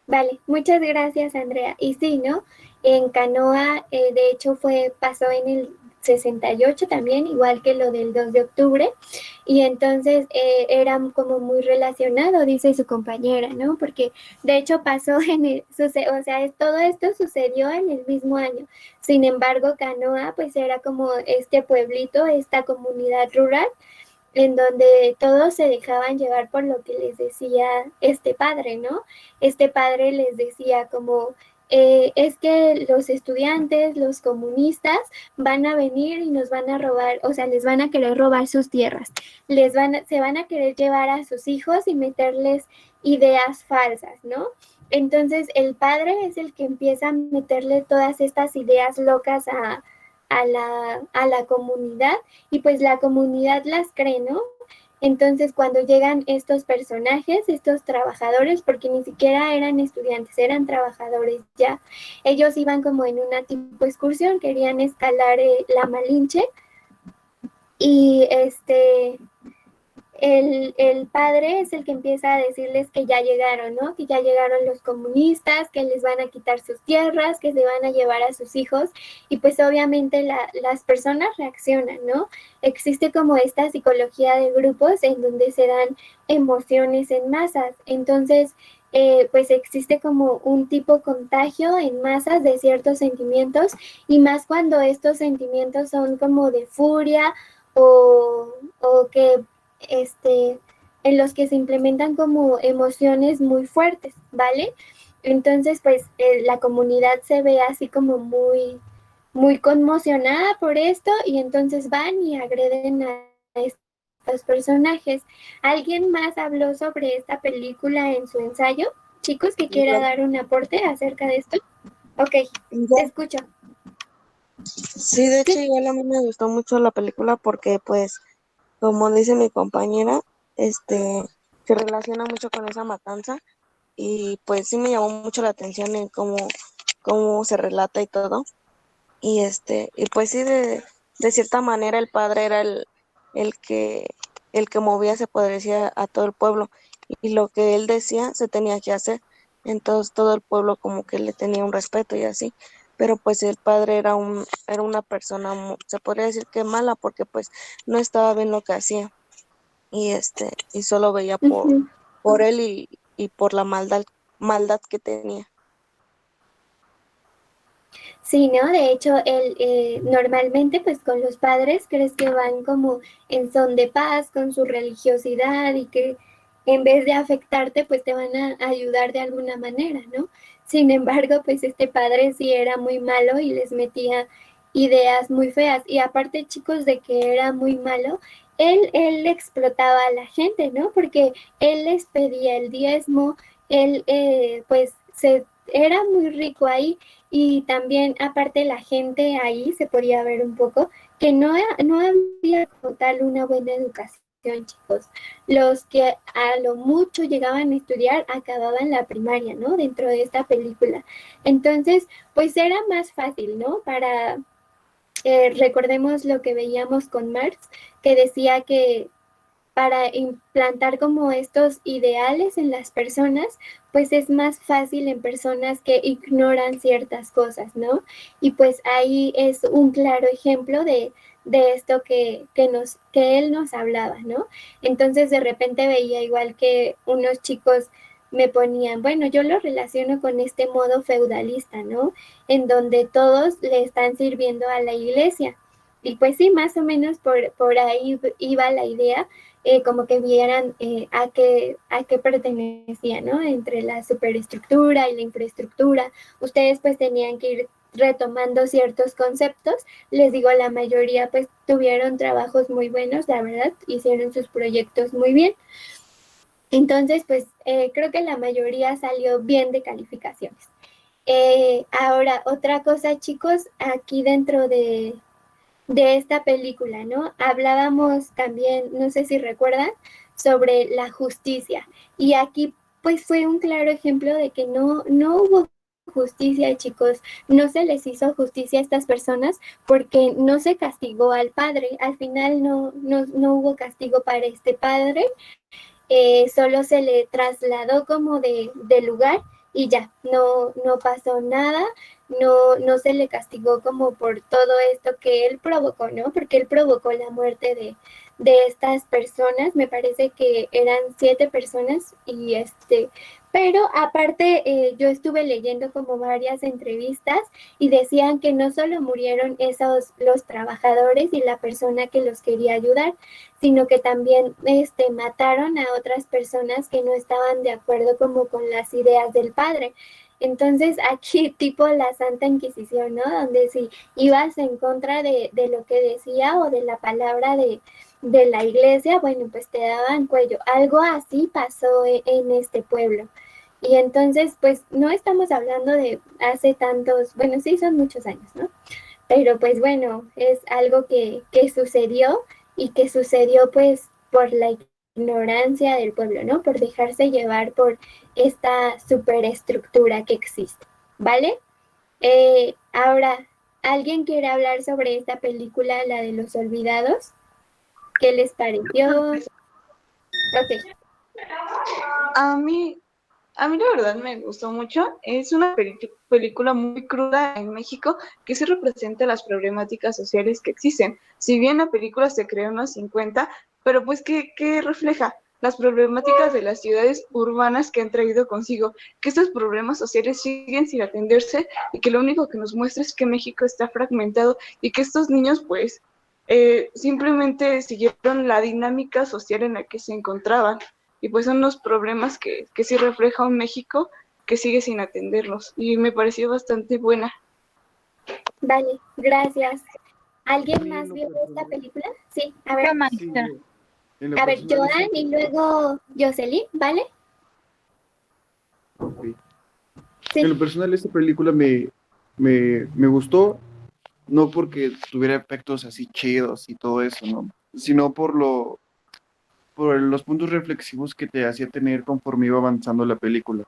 Vale, muchas gracias, Andrea. Y sí, ¿no? En Canoa, de hecho, pasó en el 68 también, igual que lo del 2 de octubre, y entonces era como muy relacionado, dice su compañera, ¿no? Porque de hecho pasó o sea, todo esto sucedió en el mismo año. Sin embargo, Canoa, pues era como este pueblito, esta comunidad rural, en donde todos se dejaban llevar por lo que les decía este padre, ¿no? Este padre les decía como, es que los estudiantes, los comunistas, van a venir y nos van a robar, o sea, les van a querer robar sus tierras, se van a querer llevar a sus hijos y meterles ideas falsas, ¿no? Entonces el padre es el que empieza a meterle todas estas ideas locas a la comunidad y pues la comunidad las cree, ¿no? Entonces cuando llegan estos personajes, estos trabajadores, porque ni siquiera eran estudiantes, eran trabajadores ya, ellos iban como en una tipo excursión, querían escalar la Malinche y el padre es el que empieza a decirles que ya llegaron, ¿no? Que ya llegaron los comunistas, que les van a quitar sus tierras, que se van a llevar a sus hijos y pues obviamente las personas reaccionan, ¿no? Existe como esta psicología de grupos en donde se dan emociones en masas, entonces pues existe como un tipo contagio en masas de ciertos sentimientos y más cuando estos sentimientos son como de furia o que en los que se implementan como emociones muy fuertes, ¿vale? Entonces, pues la comunidad se ve así como muy conmocionada por esto y entonces van y agreden a estos personajes. ¿Alguien más habló sobre esta película en su ensayo? Chicos, que quiera dar un aporte acerca de esto. Ok, te escucho. Sí, de hecho, igual a mí me gustó mucho la película porque, pues, como dice mi compañera, se relaciona mucho con esa matanza y pues sí me llamó mucho la atención en cómo se relata y todo. Y pues sí, de cierta manera el padre era el que, el que movía, se podría decir, a todo el pueblo. Y lo que él decía se tenía que hacer. Entonces todo el pueblo como que le tenía un respeto y así. Pero pues el padre era una persona, se podría decir que mala, porque pues no estaba bien lo que hacía. Y y solo veía Ujú. por él y por la maldad que tenía. Sí, ¿no? De hecho, él normalmente pues con los padres crees que van como en son de paz con su religiosidad y que en vez de afectarte pues te van a ayudar de alguna manera, ¿no? Sin embargo, pues este padre sí era muy malo y les metía ideas muy feas y aparte chicos de que era muy malo, él explotaba a la gente, ¿no? Porque él les pedía el diezmo, él pues era muy rico ahí y también, aparte, la gente ahí se podía ver un poco que no había como tal una buena educación, chicos. Los que a lo mucho llegaban a estudiar acababan la primaria, ¿no? Dentro de esta película. Entonces, pues era más fácil, ¿no? Recordemos lo que veíamos con Marx, que decía que para implantar como estos ideales en las personas, pues es más fácil en personas que ignoran ciertas cosas, ¿no? Y pues ahí es un claro ejemplo de esto que él nos hablaba, ¿no? Entonces de repente veía igual que unos chicos me ponían, bueno, yo lo relaciono con este modo feudalista, ¿no? En donde todos le están sirviendo a la iglesia. Y pues sí, más o menos por ahí iba la idea, como que vieran a qué pertenecía, ¿no? Entre la superestructura y la infraestructura. Ustedes pues tenían que ir retomando ciertos conceptos. Les digo, la mayoría pues tuvieron trabajos muy buenos, la verdad, hicieron sus proyectos muy bien. Entonces, pues creo que la mayoría salió bien de calificaciones. Ahora, otra cosa, chicos, aquí dentro de esta película, ¿no? Hablábamos también, no sé si recuerdan, sobre la justicia. Y aquí pues fue un claro ejemplo de que no hubo justicia, chicos, no se les hizo justicia a estas personas porque no se castigó al padre, al final no hubo castigo para este padre, solo se le trasladó como de lugar y ya, no pasó nada, no se le castigó como por todo esto que él provocó, ¿no? Porque él provocó la muerte de estas personas, me parece que eran 7 personas y pero aparte yo estuve leyendo como varias entrevistas y decían que no solo murieron los trabajadores y la persona que los quería ayudar, sino que también mataron a otras personas que no estaban de acuerdo como con las ideas del padre. Entonces aquí tipo la Santa Inquisición, ¿no? Donde si ibas en contra de lo que decía o de la palabra de la iglesia, bueno, pues te daban cuello. Algo así pasó en este pueblo. Y entonces, pues no estamos hablando de hace tantos, bueno, sí son muchos años, ¿no? Pero pues bueno, es algo que sucedió y que sucedió pues por la ignorancia del pueblo, ¿no? Por dejarse llevar por esta superestructura que existe, ¿vale? Ahora, ¿alguien quiere hablar sobre esta película, la de los olvidados? ¿Qué les pareció? Ok. A mí, a mí la verdad me gustó mucho. Es una película muy cruda en México que sí representa las problemáticas sociales que existen. Si bien la película se creó en los 50, pero pues ¿qué refleja? Las problemáticas de las ciudades urbanas que han traído consigo, que estos problemas sociales siguen sin atenderse y que lo único que nos muestra es que México está fragmentado y que estos niños pues simplemente siguieron la dinámica social en la que se encontraban. Y pues son los problemas que sí refleja un México que sigue sin atenderlos. Y me pareció bastante buena. Vale, gracias. ¿Alguien más vio esta película? Sí, a ver. Sí, A ver, Joan y luego Jocelyn, ¿vale? Okay. Sí. En lo personal, esta película me gustó, no porque tuviera efectos así chidos y todo eso, ¿no? Sino por los puntos reflexivos que te hacía tener conforme iba avanzando la película.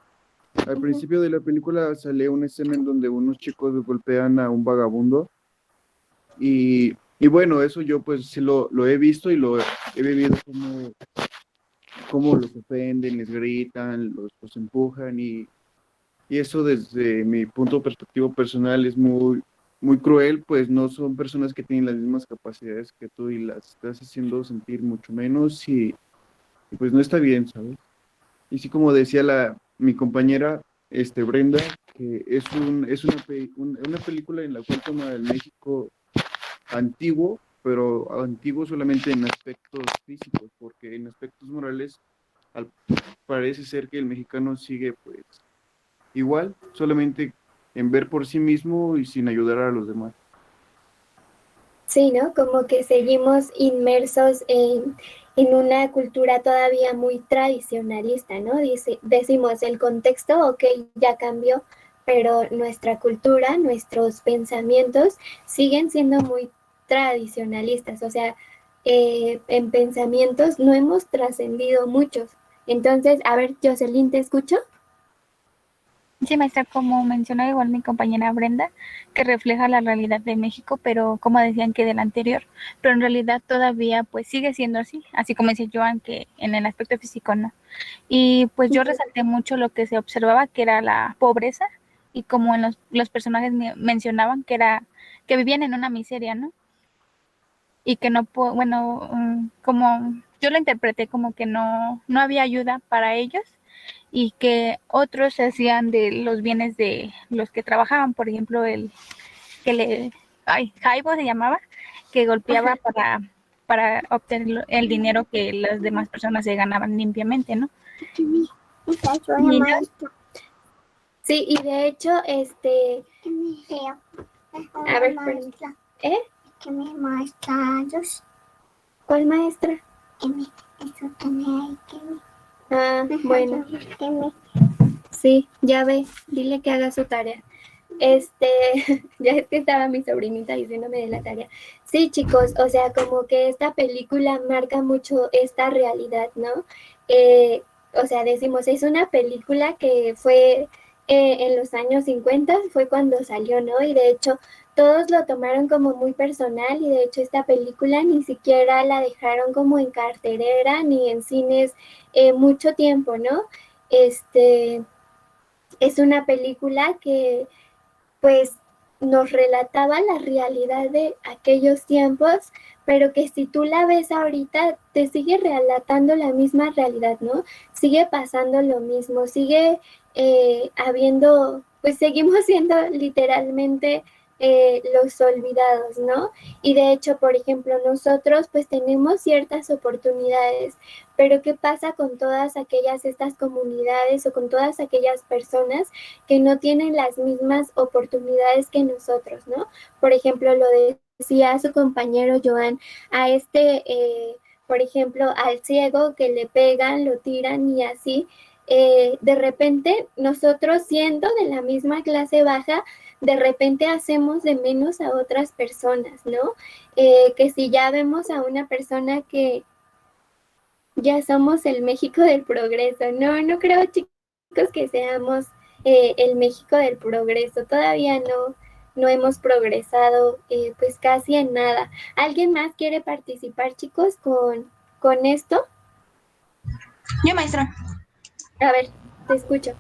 Al principio de la película sale una escena en donde unos chicos golpean a un vagabundo y bueno, eso yo pues sí lo he visto y lo he vivido como los ofenden, les gritan, los empujan y eso desde mi punto de perspectiva personal es muy cruel, pues no son personas que tienen las mismas capacidades que tú y las estás haciendo sentir mucho menos y pues no está bien, ¿sabes? Y sí, como decía mi compañera Brenda, que una película en la cual toma el México antiguo, pero antiguo solamente en aspectos físicos, porque en aspectos morales parece ser que el mexicano sigue pues igual, solamente en ver por sí mismo y sin ayudar a los demás. Sí, ¿no? Como que seguimos inmersos en una cultura todavía muy tradicionalista, ¿no? Decimos, el contexto, ok, ya cambió, pero nuestra cultura, nuestros pensamientos siguen siendo muy tradicionalistas, o sea, en pensamientos no hemos trascendido muchos. Entonces, a ver, Jocelyn, ¿te escucho? Sí, maestra, como mencionó igual mi compañera Brenda, que refleja la realidad de México, pero como decían que del anterior, pero en realidad todavía pues sigue siendo así, así como dice Joan, que en el aspecto físico no. Y pues yo resalté mucho lo que se observaba, que era la pobreza, y como en los personajes mencionaban que vivían en una miseria, ¿no? Y que no, bueno, como yo lo interpreté como que no había ayuda para ellos y que otros se hacían de los bienes de los que trabajaban, por ejemplo, Jaibo se llamaba, que golpeaba para obtener el dinero que las demás personas se ganaban limpiamente, ¿no? Sí, y de hecho, a ver, ¿eh? ¿Cuál maestra? Ah, bueno. Sí, ya ve, dile que haga su tarea. Ya es que estaba mi sobrinita diciéndome de la tarea. Sí, chicos, o sea, como que esta película marca mucho esta realidad, ¿no? O sea, decimos, es una película que fue en los años 50, fue cuando salió, ¿no? Y de hecho, todos lo tomaron como muy personal y de hecho esta película ni siquiera la dejaron como en cartelera ni en cines mucho tiempo, ¿no? Es una película que pues nos relataba la realidad de aquellos tiempos, pero que si tú la ves ahorita, te sigue relatando la misma realidad, ¿no? Sigue pasando lo mismo, sigue habiendo, pues seguimos siendo literalmente los olvidados, ¿no? Y de hecho, por ejemplo, nosotros pues tenemos ciertas oportunidades, pero ¿qué pasa con todas estas comunidades o con todas aquellas personas que no tienen las mismas oportunidades que nosotros, ¿no? Por ejemplo, lo decía su compañero Joan, a por ejemplo, al ciego que le pegan, lo tiran y así, de repente nosotros siendo de la misma clase baja, de repente hacemos de menos a otras personas, ¿no? Que si ya vemos a una persona que ya somos el México del progreso, no creo, chicos, que seamos el México del progreso, todavía no hemos progresado pues casi en nada. ¿Alguien más quiere participar, chicos, con esto? Yo, maestra. A ver, te escucho.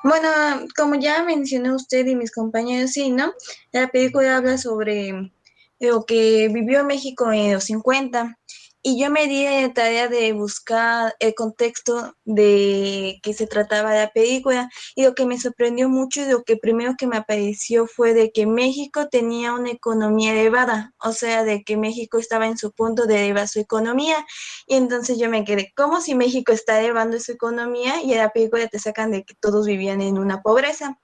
Bueno, como ya mencionó usted y mis compañeros, sí, ¿no? La película habla sobre lo que vivió México en los 50 y yo me di la tarea de buscar el contexto de que se trataba la película y lo que me sorprendió mucho y lo que primero que me apareció fue de que México tenía una economía elevada, o sea, de que México estaba en su punto de elevar su economía y entonces yo me quedé, ¿cómo si México está elevando su economía y en la película te sacan de que todos vivían en una pobreza?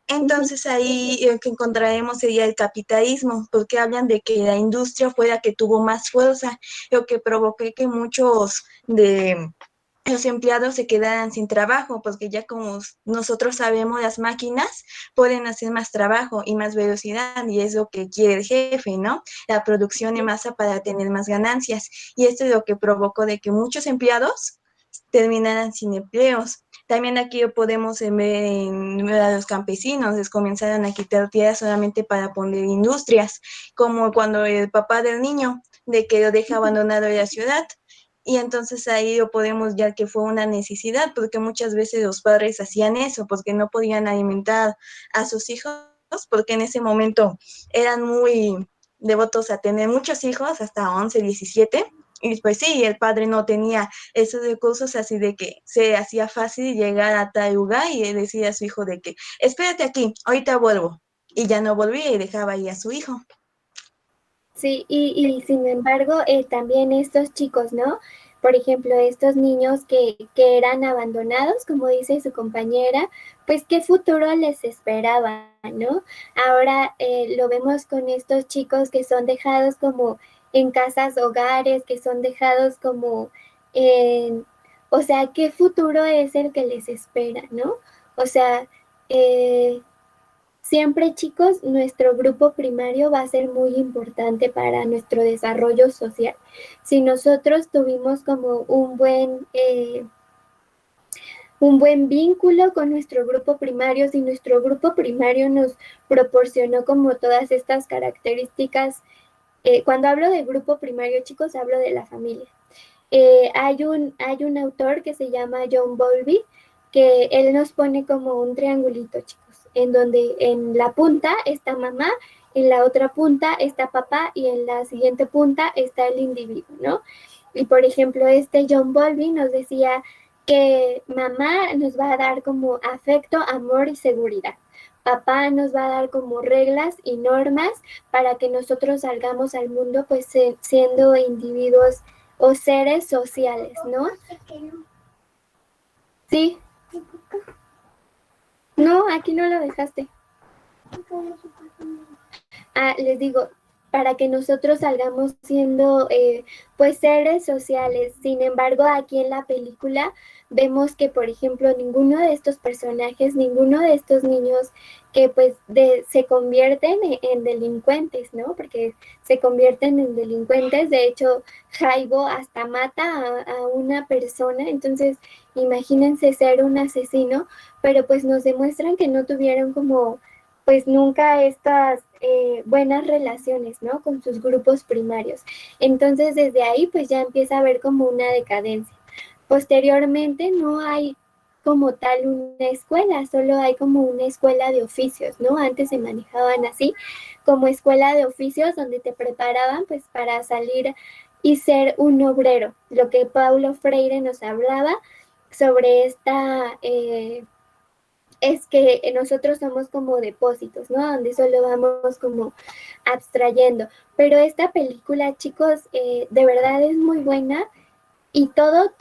Entonces ahí lo que encontraremos sería el capitalismo, porque hablan de que la industria fue la que tuvo más fuerza, lo que provocó que muchos de los empleados se quedaran sin trabajo, porque ya como nosotros sabemos, las máquinas pueden hacer más trabajo y más velocidad, y es lo que quiere el jefe, ¿no? La producción en masa para tener más ganancias. Y esto es lo que provocó de que muchos empleados terminaran sin empleos. También aquí podemos ver a los campesinos, les comenzaron a quitar tierras solamente para poner industrias, como cuando el papá del niño, de que lo deja abandonado en la ciudad. Y entonces ahí lo podemos ya que fue una necesidad, porque muchas veces los padres hacían eso, porque no podían alimentar a sus hijos, porque en ese momento eran muy devotos a tener muchos hijos, hasta 11, 17, Y pues sí, el padre no tenía esos recursos, así de que se hacía fácil llegar a tal lugar y decía a su hijo de que, espérate aquí, ahorita vuelvo. Y ya no volvía y dejaba ahí a su hijo. Sí, y sin embargo, también estos chicos, ¿no? Por ejemplo, estos niños que eran abandonados, como dice su compañera, pues qué futuro les esperaba, ¿no? Ahora lo vemos con estos chicos que son dejados como en casas, hogares, que son dejados como en, o sea, ¿qué futuro es el que les espera, ¿no? O sea, siempre, chicos, nuestro grupo primario va a ser muy importante para nuestro desarrollo social. Si nosotros tuvimos como un buen vínculo con nuestro grupo primario, si nuestro grupo primario nos proporcionó como todas estas características, cuando hablo de grupo primario, chicos, hablo de la familia. Hay un autor que se llama John Bowlby, que él nos pone como un triangulito, chicos, en donde en la punta está mamá, en la otra punta está papá y en la siguiente punta está el individuo, ¿no? Y por ejemplo, este John Bowlby nos decía que mamá nos va a dar como afecto, amor y seguridad. Papá nos va a dar como reglas y normas para que nosotros salgamos al mundo pues siendo individuos o seres sociales, ¿no? Sí. No, aquí no lo dejaste. Les digo, para que nosotros salgamos siendo pues seres sociales. Sin embargo, aquí en la película vemos que, por ejemplo, ninguno de estos personajes, ninguno de estos niños que pues se convierten en delincuentes, ¿no? Porque se convierten en delincuentes. De hecho, Jaibo hasta mata a una persona. Entonces, imagínense ser un asesino, pero pues nos demuestran que no tuvieron como pues nunca estas buenas relaciones, ¿no? Con sus grupos primarios. Entonces, desde ahí, pues ya empieza a haber como una decadencia. Posteriormente, no hay como tal una escuela, solo hay como una escuela de oficios, ¿no? Antes se manejaban así, como escuela de oficios, donde te preparaban pues para salir y ser un obrero, lo que Paulo Freire nos hablaba sobre esta es que nosotros somos como depósitos, ¿no? Donde solo vamos como abstrayendo. Pero esta película, chicos, de verdad es muy buena y todo,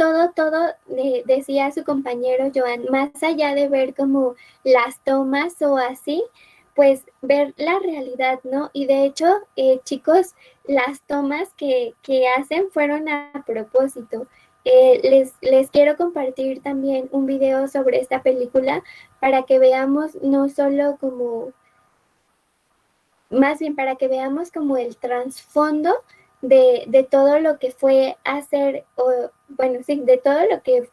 decía su compañero Joan, más allá de ver como las tomas o así, pues ver la realidad, ¿no? Y de hecho, chicos, las tomas que hacen fueron a propósito. Les quiero compartir también un video sobre esta película para que veamos no solo como más bien para que veamos como el trasfondo de todo lo que fue hacer, o bueno, sí, de todo lo que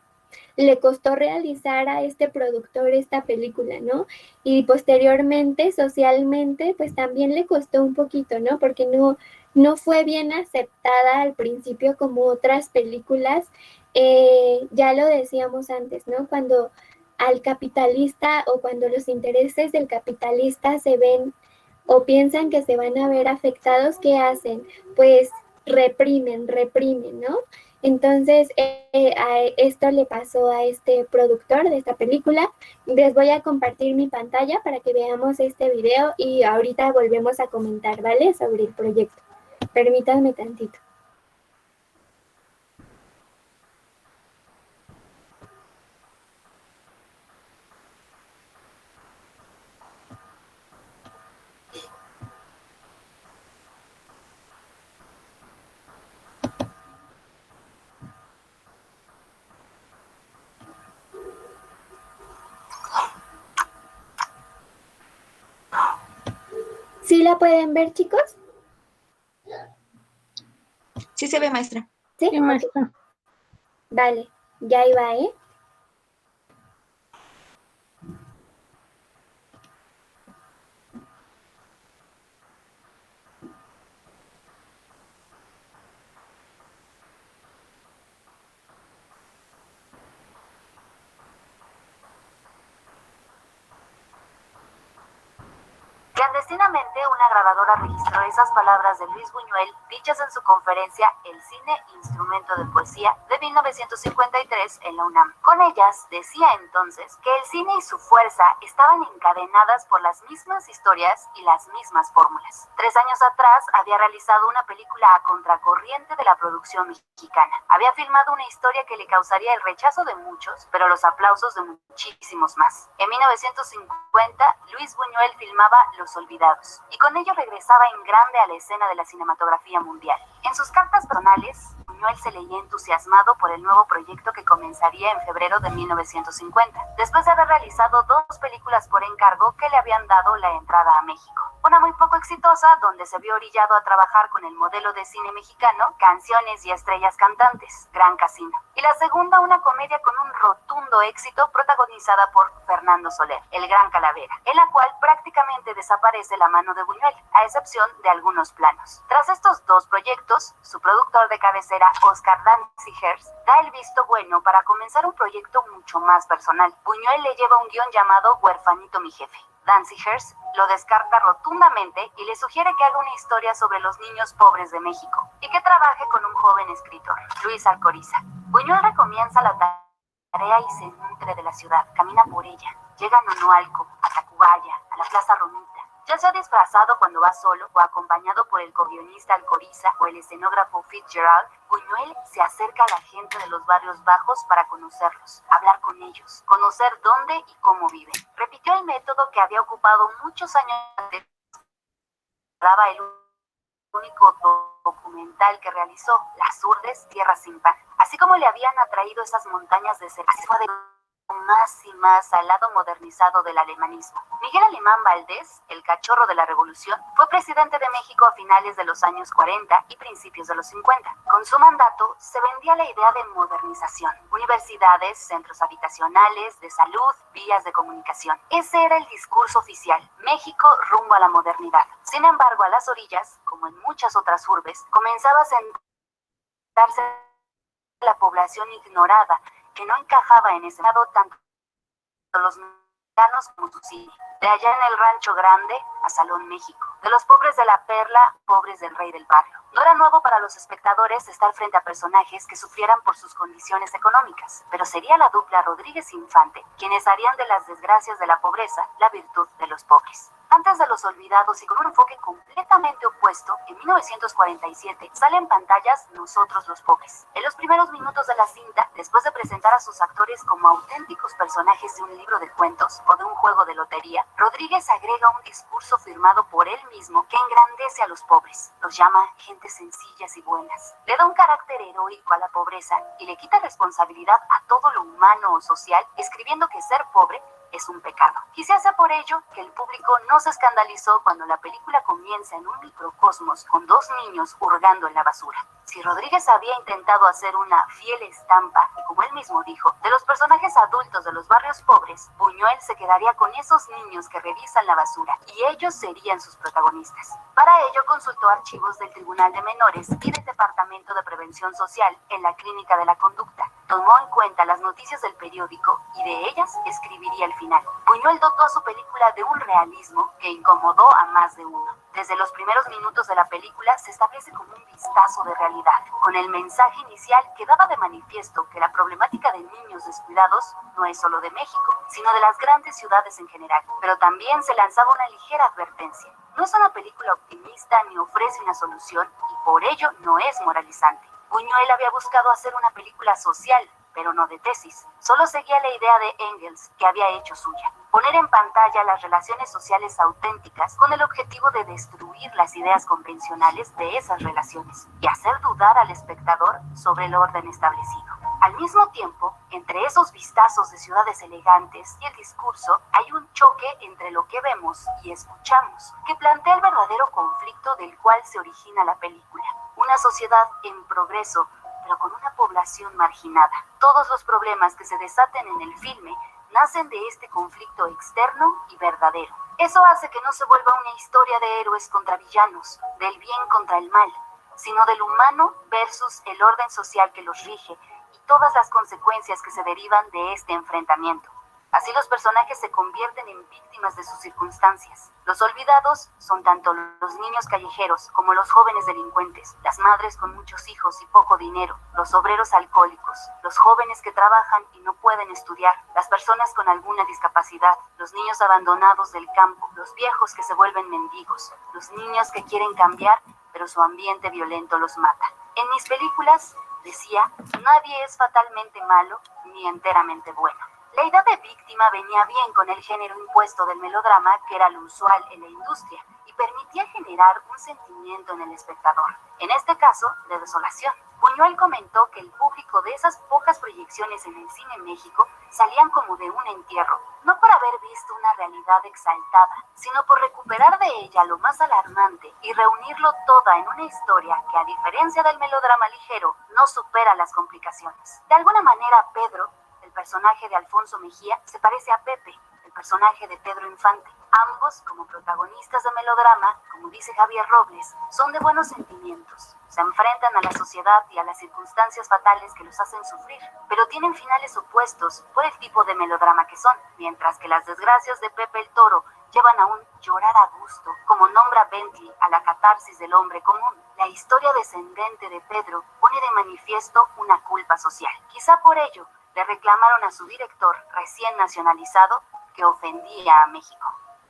le costó realizar a este productor esta película, ¿no? Y posteriormente, socialmente, pues también le costó un poquito, ¿no? Porque no fue bien aceptada al principio como otras películas. Ya lo decíamos antes, ¿no? Cuando al capitalista o cuando los intereses del capitalista se ven o piensan que se van a ver afectados, ¿qué hacen? Pues reprimen, ¿no? Entonces, esto le pasó a este productor de esta película. Les voy a compartir mi pantalla para que veamos este video y ahorita volvemos a comentar, ¿vale? Sobre el proyecto. Permítanme tantito. ¿Sí la pueden ver, chicos? Sí se ve, maestra. Sí, maestra. Vale, ya iba, ¿eh? Clandestinamente, una grabadora registró esas palabras de Luis Buñuel dichas en su conferencia El cine, instrumento de poesía, de 1953 en la UNAM. Con ellas decía entonces que el cine y su fuerza estaban encadenadas por las mismas historias y las mismas fórmulas. 3 años atrás había realizado una película a contracorriente de la producción mexicana. Había filmado una historia que le causaría el rechazo de muchos, pero los aplausos de muchísimos más. En 1950, Luis Buñuel filmaba Los Olvidados, y con ello regresaba en grande a la escena de la cinematografía mundial. En sus cartas personales, Buñuel se leía entusiasmado por el nuevo proyecto que comenzaría en febrero de 1950, después de haber realizado 2 películas por encargo que le habían dado la entrada a México. Una muy poco exitosa, donde se vio orillado a trabajar con el modelo de cine mexicano, Canciones y Estrellas Cantantes, Gran Casino. Y la segunda, una comedia con un rotundo éxito protagonizada por Fernando Soler, El Gran Calavera, en la cual prácticamente desaparece la mano de Buñuel, a excepción de algunos planos. Tras estos 2 proyectos, su productor de cabecera, Oscar Danzigers, da el visto bueno para comenzar un proyecto mucho más personal. Buñuel le lleva un guión llamado Huerfanito mi jefe. Danzigers lo descarta rotundamente y le sugiere que haga una historia sobre los niños pobres de México y que trabaje con un joven escritor, Luis Alcoriza. Buñuel recomienza la tarea y se nutre de la ciudad, camina por ella, llega a Nonoalco, a Tacubaya, a la Plaza Romita. Ya sea disfrazado cuando va solo o acompañado por el co-guionista Alcoriza o el escenógrafo Fitzgerald, Buñuel se acerca a la gente de los barrios bajos para conocerlos, hablar con ellos, conocer dónde y cómo viven. Repitió el método que había ocupado muchos años antes. Daba el único documental que realizó, Las Urdes, Tierra sin Pan. Así como le habían atraído esas montañas de cereza, fue de más y más al lado modernizado del alemanismo. Miguel Alemán Valdés, el cachorro de la revolución, fue presidente de México a finales de los años 40 y principios de los 50. Con su mandato se vendía la idea de modernización, universidades, centros habitacionales, de salud, vías de comunicación. Ese era el discurso oficial, México rumbo a la modernidad. Sin embargo, a las orillas, como en muchas otras urbes, comenzaba a sentarse la población ignorada, que no encajaba en ese lado tanto los mexicanos como su cine. De allá en el Rancho Grande a Salón México. De los pobres de la Perla, pobres del Rey del Barrio. No era nuevo para los espectadores estar frente a personajes que sufrieran por sus condiciones económicas, pero sería la dupla Rodríguez Infante quienes harían de las desgracias de la pobreza la virtud de los pobres. Antes de Los Olvidados y con un enfoque completamente opuesto, en 1947 sale en pantallas Nosotros los Pobres. En los primeros minutos de la cinta, después de presentar a sus actores como auténticos personajes de un libro de cuentos o de un juego de lotería, Rodríguez agrega un discurso firmado por él mismo que engrandece a los pobres. Los llama gentes sencillas y buenas. Le da un carácter heroico a la pobreza y le quita responsabilidad a todo lo humano o social, escribiendo que ser pobre es un pecado. Y se hace por ello que el público no se escandalizó cuando la película comienza en un microcosmos con 2 niños hurgando en la basura. Si Rodríguez había intentado hacer una fiel estampa, y como él mismo dijo, de los personajes adultos de los barrios pobres, Buñuel se quedaría con esos niños que revisan la basura, y ellos serían sus protagonistas. Para ello consultó archivos del Tribunal de Menores y del Departamento de Prevención Social en la Clínica de la Conducta. Tomó en cuenta las noticias del periódico y de ellas escribiría el final. Buñuel dotó a su película de un realismo que incomodó a más de uno. Desde los primeros minutos de la película se establece como un vistazo de realidad, con el mensaje inicial que daba de manifiesto que la problemática de niños descuidados no es solo de México, sino de las grandes ciudades en general. Pero también se lanzaba una ligera advertencia. No es una película optimista ni ofrece una solución y por ello no es moralizante. Buñuel había buscado hacer una película social, pero no de tesis. Solo seguía la idea de Engels, que había hecho suya. Poner en pantalla las relaciones sociales auténticas con el objetivo de destruir las ideas convencionales de esas relaciones y hacer dudar al espectador sobre el orden establecido. Al mismo tiempo, entre esos vistazos de ciudades elegantes y el discurso, hay un choque entre lo que vemos y escuchamos, que plantea el verdadero conflicto del cual se origina la película. Una sociedad en progreso, pero con una población marginada. Todos los problemas que se desaten en el filme nacen de este conflicto externo y verdadero. Eso hace que no se vuelva una historia de héroes contra villanos, del bien contra el mal, sino del humano versus el orden social que los rige y todas las consecuencias que se derivan de este enfrentamiento. Así los personajes se convierten en víctimas de sus circunstancias. Los olvidados son tanto los niños callejeros como los jóvenes delincuentes, las madres con muchos hijos y poco dinero, los obreros alcohólicos, los jóvenes que trabajan y no pueden estudiar, las personas con alguna discapacidad, los niños abandonados del campo, los viejos que se vuelven mendigos, los niños que quieren cambiar, pero su ambiente violento los mata. En mis películas, decía, nadie es fatalmente malo ni enteramente bueno. La idea de víctima venía bien con el género impuesto del melodrama, que era lo usual en la industria, y permitía generar un sentimiento en el espectador, en este caso, de desolación. Buñuel comentó que el público de esas pocas proyecciones en el cine en México salían como de un entierro, no por haber visto una realidad exaltada, sino por recuperar de ella lo más alarmante y reunirlo toda en una historia que, a diferencia del melodrama ligero, no supera las complicaciones. De alguna manera, Pedro, el personaje de Alfonso Mejía, se parece a Pepe, el personaje de Pedro Infante. Ambos, como protagonistas de melodrama, como dice Javier Robles, son de buenos sentimientos. Se enfrentan a la sociedad y a las circunstancias fatales que los hacen sufrir, pero tienen finales opuestos por el tipo de melodrama que son, mientras que las desgracias de Pepe el Toro llevan a un llorar a gusto, como nombra Bentley a la catarsis del hombre común. La historia descendente de Pedro pone de manifiesto una culpa social. Quizá por ello le reclamaron a su director, recién nacionalizado, que ofendía a México.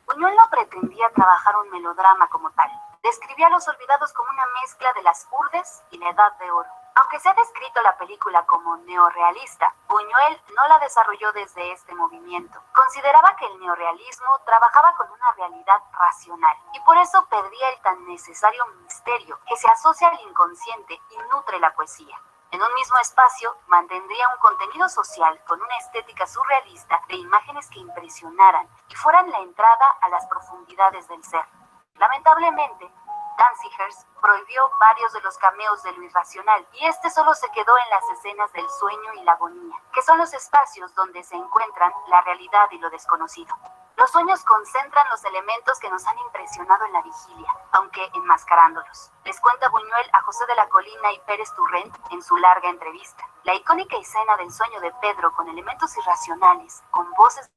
Buñuel no pretendía trabajar un melodrama como tal. Describía a Los Olvidados como una mezcla de las urdes y la Edad de Oro. Aunque se ha descrito la película como neorrealista, Buñuel no la desarrolló desde este movimiento. Consideraba que el neorrealismo trabajaba con una realidad racional y por eso perdía el tan necesario misterio que se asocia al inconsciente y nutre la poesía. En un mismo espacio, mantendría un contenido social con una estética surrealista de imágenes que impresionaran y fueran la entrada a las profundidades del ser. Lamentablemente, Danzigers prohibió varios de los cameos de lo irracional y este solo se quedó en las escenas del sueño y la agonía, que son los espacios donde se encuentran la realidad y lo desconocido. Los sueños concentran los elementos que nos han impresionado en la vigilia, aunque enmascarándolos. Les cuenta Buñuel a José de la Colina y Pérez Turrent en su larga entrevista. La icónica escena del sueño de Pedro con elementos irracionales, con voces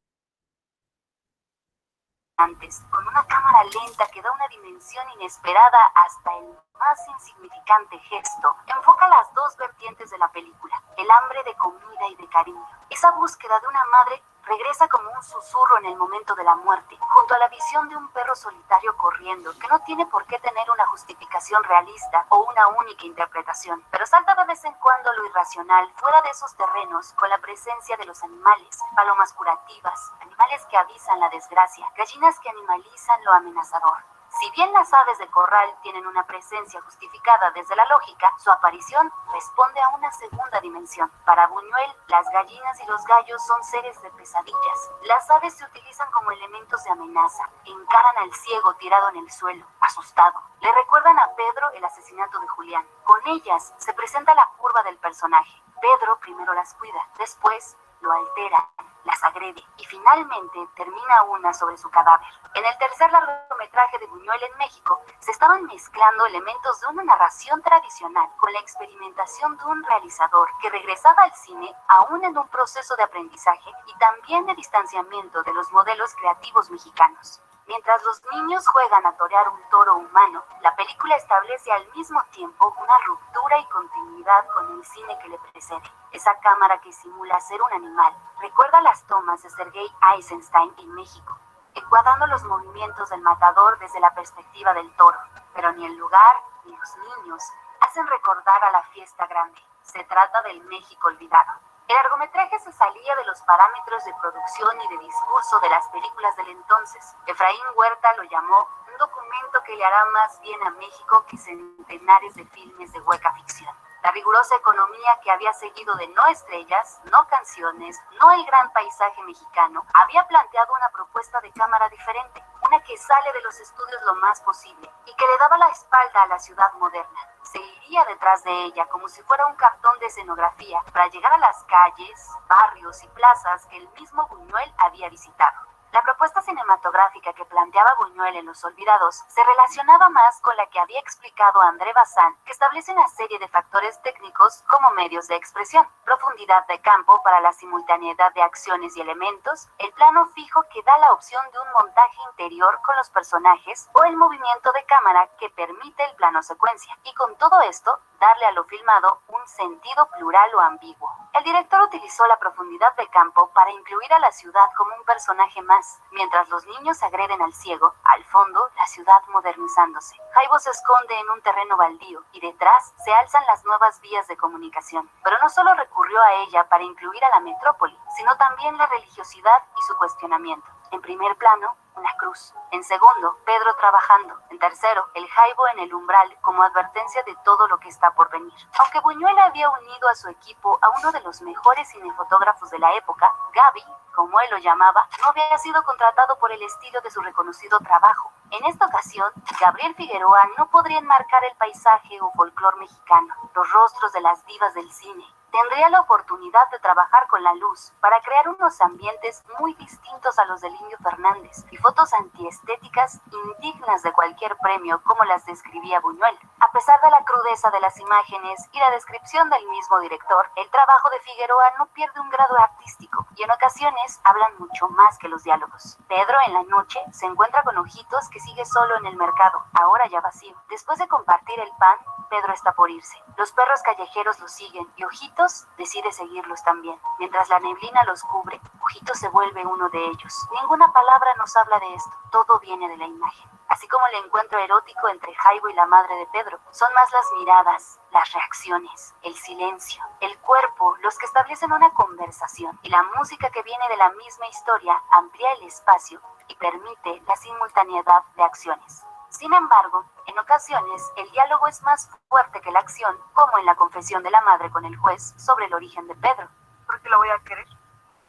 con una cámara lenta que da una dimensión inesperada hasta el más insignificante gesto, enfoca las dos vertientes de la película, el hambre de comida y de cariño. Esa búsqueda de una madre regresa como un susurro en el momento de la muerte, junto a la visión de un perro solitario corriendo, que no tiene por qué tener una justificación realista o una única interpretación, pero salta de vez en cuando lo irracional fuera de esos terrenos con la presencia de los animales, palomas curativas, animales que avisan la desgracia, gallinas que animalizan lo amenazador. Si bien las aves de corral tienen una presencia justificada desde la lógica, su aparición responde a una segunda dimensión. Para Buñuel, las gallinas y los gallos son seres de pesadillas. Las aves se utilizan como elementos de amenaza, encaran al ciego tirado en el suelo, asustado. Le recuerdan a Pedro el asesinato de Julián. Con ellas se presenta la curva del personaje. Pedro primero las cuida, después lo altera, las agrede y finalmente termina una sobre su cadáver. En el tercer largometraje de Buñuel en México se estaban mezclando elementos de una narración tradicional con la experimentación de un realizador que regresaba al cine aún en un proceso de aprendizaje y también de distanciamiento de los modelos creativos mexicanos. Mientras los niños juegan a torear un toro humano, la película establece al mismo tiempo una ruptura y continuidad con el cine que le precede. Esa cámara que simula ser un animal recuerda las tomas de Sergei Eisenstein en México, encuadrando los movimientos del matador desde la perspectiva del toro. Pero ni el lugar ni los niños hacen recordar a la fiesta grande. Se trata del México olvidado. El largometraje se salía de los parámetros de producción y de discurso de las películas del entonces. Efraín Huerta lo llamó un documento que le hará más bien a México que centenares de filmes de hueca ficción. La rigurosa economía que había seguido de no estrellas, no canciones, no el gran paisaje mexicano, había planteado una propuesta de cámara diferente, una que sale de los estudios lo más posible y que le daba la espalda a la ciudad moderna. Se iría detrás de ella como si fuera un cartón de escenografía para llegar a las calles, barrios y plazas que el mismo Buñuel había visitado. La propuesta cinematográfica que planteaba Buñuel en Los Olvidados se relacionaba más con la que había explicado André Bazin, que establece una serie de factores técnicos como medios de expresión: profundidad de campo para la simultaneidad de acciones y elementos, el plano fijo que da la opción de un montaje interior con los personajes o el movimiento de cámara que permite el plano secuencia, y con todo esto darle a lo filmado un sentido plural o ambiguo. El director utilizó la profundidad de campo para incluir a la ciudad como un personaje más. Mientras los niños agreden al ciego, al fondo, la ciudad modernizándose. Jaibo se esconde en un terreno baldío y detrás se alzan las nuevas vías de comunicación. Pero no solo recurrió a ella para incluir a la metrópoli, sino también la religiosidad y su cuestionamiento. En primer plano, una cruz. En segundo, Pedro trabajando. En tercero, el Jaibo en el umbral como advertencia de todo lo que está por venir. Aunque Buñuel había unido a su equipo a uno de los mejores cinefotógrafos de la época, Gaby, como él lo llamaba, no había sido contratado por el estilo de su reconocido trabajo. En esta ocasión, Gabriel Figueroa no podría enmarcar el paisaje o folclor mexicano, los rostros de las divas del cine. Tendría la oportunidad de trabajar con la luz para crear unos ambientes muy distintos a los del Indio Fernández y fotos antiestéticas indignas de cualquier premio como las describía Buñuel. A pesar de la crudeza de las imágenes y la descripción del mismo director, el trabajo de Figueroa no pierde un grado artístico y en ocasiones hablan mucho más que los diálogos. Pedro en la noche se encuentra con Ojitos, que sigue solo en el mercado, ahora ya vacío. Después de compartir el pan, Pedro está por irse. Los perros callejeros lo siguen y Ojitos decide seguirlos también. Mientras la neblina los cubre, Ojitos se vuelve uno de ellos. Ninguna palabra nos habla de esto, todo viene de la imagen. Así como el encuentro erótico entre Jaibo y la madre de Pedro, son más las miradas, las reacciones, el silencio, el cuerpo, los que establecen una conversación, y la música que viene de la misma historia amplía el espacio y permite la simultaneidad de acciones. Sin embargo, en ocasiones el diálogo es más fuerte que la acción, como en la confesión de la madre con el juez sobre el origen de Pedro. ¿Por qué lo voy a querer?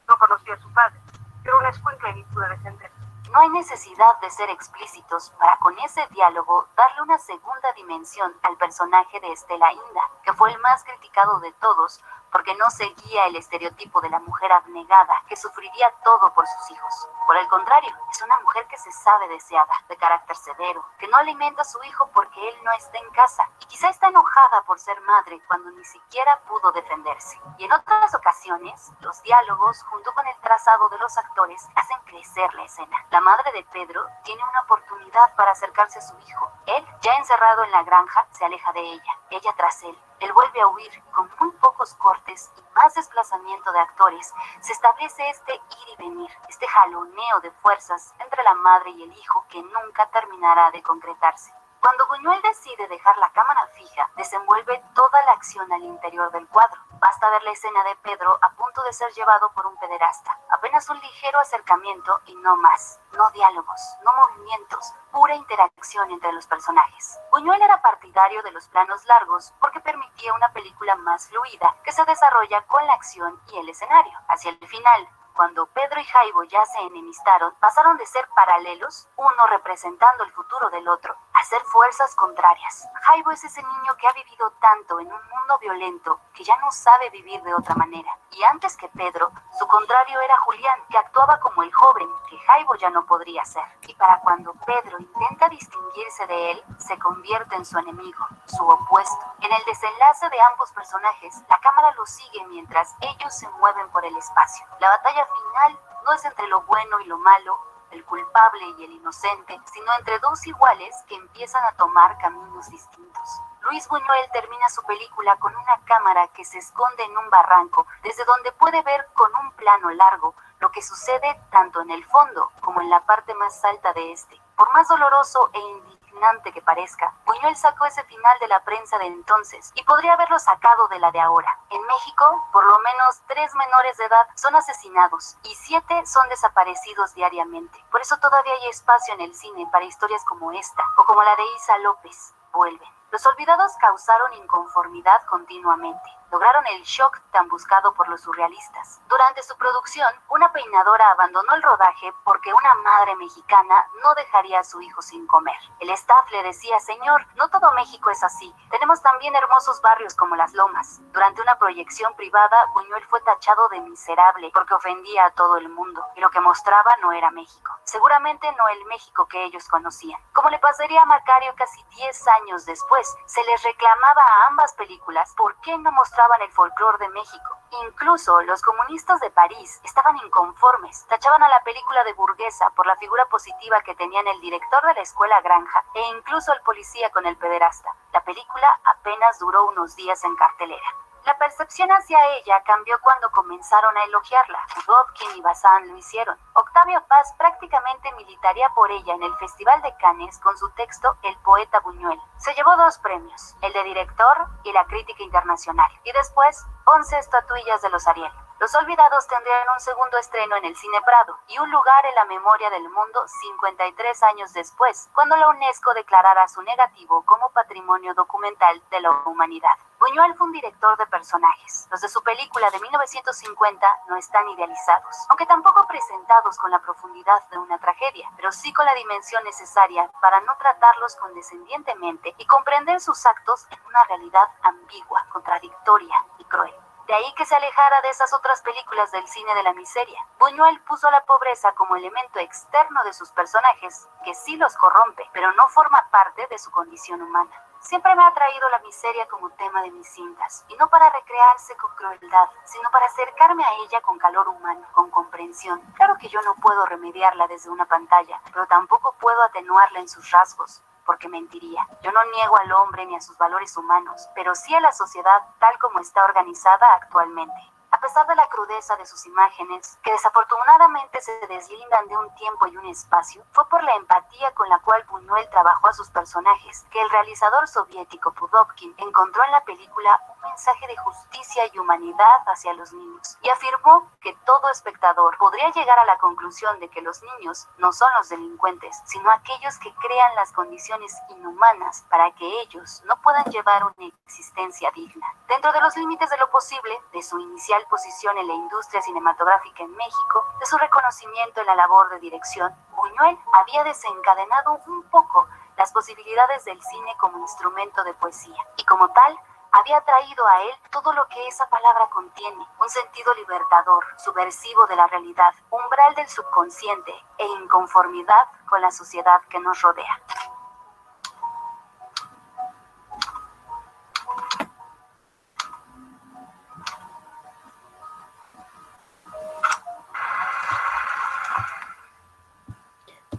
No conocí a su padre. Era una escuincla y ni pude defender. No hay necesidad de ser explícitos para con ese diálogo darle una segunda dimensión al personaje de Estela Inda, que fue el más criticado de todos porque no seguía el estereotipo de la mujer abnegada que sufriría todo por sus hijos. Por el contrario, es una mujer que se sabe deseada, de carácter severo, que no alimenta a su hijo porque él no está en casa y quizá está enojada por ser madre cuando ni siquiera pudo defenderse. Y en otras ocasiones, los diálogos, junto con el trazado de los actores, hacen crecer la escena. La madre de Pedro tiene una oportunidad para acercarse a su hijo. Él, ya encerrado en la granja, se aleja de ella tras él. Él vuelve a huir. Con muy pocos cortes y más desplazamiento de actores, se establece este ir y venir, este jaloneo de fuerzas entre la madre y el hijo que nunca terminará de concretarse. Cuando Buñuel decide dejar la cámara fija, desenvuelve toda la acción al interior del cuadro. Basta ver la escena de Pedro a punto de ser llevado por un pederasta. Apenas un ligero acercamiento y no más. No diálogos, no movimientos, pura interacción entre los personajes. Buñuel era partidario de los planos largos porque permitía una película más fluida que se desarrolla con la acción y el escenario. Hacia el final, cuando Pedro y Jaibo ya se enemistaron, pasaron de ser paralelos, uno representando el futuro del otro, a ser fuerzas contrarias. Jaibo es ese niño que ha vivido tanto en un mundo violento que ya no sabe vivir de otra manera. Y antes que Pedro, su contrario era Julián, que actuaba como el joven, que Jaibo ya no podría ser. Y para cuando Pedro intenta distinguirse de él, se convierte en su enemigo, su opuesto. En el desenlace de ambos personajes, la cámara los sigue mientras ellos se mueven por el espacio. La batalla final no es entre lo bueno y lo malo, el culpable y el inocente, sino entre dos iguales que empiezan a tomar caminos distintos. Luis Buñuel termina su película con una cámara que se esconde en un barranco, desde donde puede ver con un plano largo lo que sucede tanto en el fondo como en la parte más alta de este. Por más doloroso e indignante que parezca, Buñuel sacó ese final de la prensa de entonces y podría haberlo sacado de la de ahora. En México, por lo menos 3 menores de edad son asesinados y 7 son desaparecidos diariamente. Por eso todavía hay espacio en el cine para historias como esta o como la de Isa López. Vuelven. Los olvidados causaron inconformidad continuamente. Lograron el shock tan buscado por los surrealistas. Durante su producción, una peinadora abandonó el rodaje porque una madre mexicana no dejaría a su hijo sin comer. El staff le decía: señor, no todo México es así. Tenemos también hermosos barrios como Las Lomas. Durante una proyección privada, Buñuel fue tachado de miserable porque ofendía a todo el mundo, y lo que mostraba no era México. Seguramente no el México que ellos conocían. Como le pasaría a Macario casi 10 años después, se les reclamaba a ambas películas por qué no mostraban el folclore de México. Incluso los comunistas de París estaban inconformes, tachaban a la película de burguesa por la figura positiva que tenían el director de la escuela Granja e incluso el policía con el pederasta. La película apenas duró unos días en cartelera. La percepción hacia ella cambió cuando comenzaron a elogiarla. Pudovkin y Bazán lo hicieron. Octavio Paz prácticamente militaría por ella en el Festival de Cannes con su texto El poeta Buñuel. Se llevó 2 premios, el de director y la crítica internacional, y después 11 estatuillas de los Ariel. Los olvidados tendrían un segundo estreno en el Cine Prado y un lugar en la memoria del mundo 53 años después, cuando la UNESCO declarara su negativo como patrimonio documental de la humanidad. Buñuel fue un director de personajes. Los de su película de 1950 no están idealizados, aunque tampoco presentados con la profundidad de una tragedia, pero sí con la dimensión necesaria para no tratarlos condescendientemente y comprender sus actos en una realidad ambigua, contradictoria y cruel. De ahí que se alejara de esas otras películas del cine de la miseria. Buñuel puso la pobreza como elemento externo de sus personajes, que sí los corrompe, pero no forma parte de su condición humana. Siempre me ha atraído la miseria como tema de mis cintas, y no para recrearse con crueldad, sino para acercarme a ella con calor humano, con comprensión. Claro que yo no puedo remediarla desde una pantalla, pero tampoco puedo atenuarla en sus rasgos, porque mentiría. Yo no niego al hombre ni a sus valores humanos, pero sí a la sociedad tal como está organizada actualmente. A pesar de la crudeza de sus imágenes, que desafortunadamente se deslindan de un tiempo y un espacio, fue por la empatía con la cual Buñuel trabajó a sus personajes que el realizador soviético Pudovkin encontró en la película un mensaje de justicia y humanidad hacia los niños, y afirmó que todo espectador podría llegar a la conclusión de que los niños no son los delincuentes, sino aquellos que crean las condiciones inhumanas para que ellos no puedan llevar una existencia digna. Dentro de los límites de lo posible, de su inicial posición en la industria cinematográfica en México, de su reconocimiento en la labor de dirección, Buñuel había desencadenado un poco las posibilidades del cine como instrumento de poesía, y como tal, había traído a él todo lo que esa palabra contiene: un sentido libertador, subversivo de la realidad, umbral del subconsciente e inconformidad con la sociedad que nos rodea.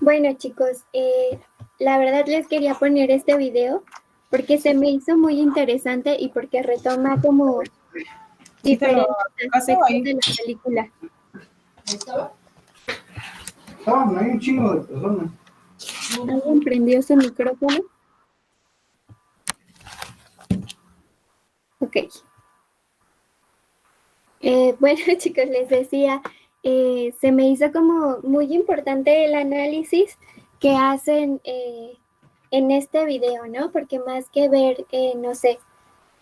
Bueno, chicos, la verdad les quería poner este video porque se me hizo muy interesante y porque retoma como diferentes aspectos de la película. Estaban ahí un chingo de personas. ¿Alguien prendió su micrófono? Ok. Bueno, chicos, les decía, se me hizo como muy importante el análisis que hacen en este video, ¿no? Porque más que ver, no sé,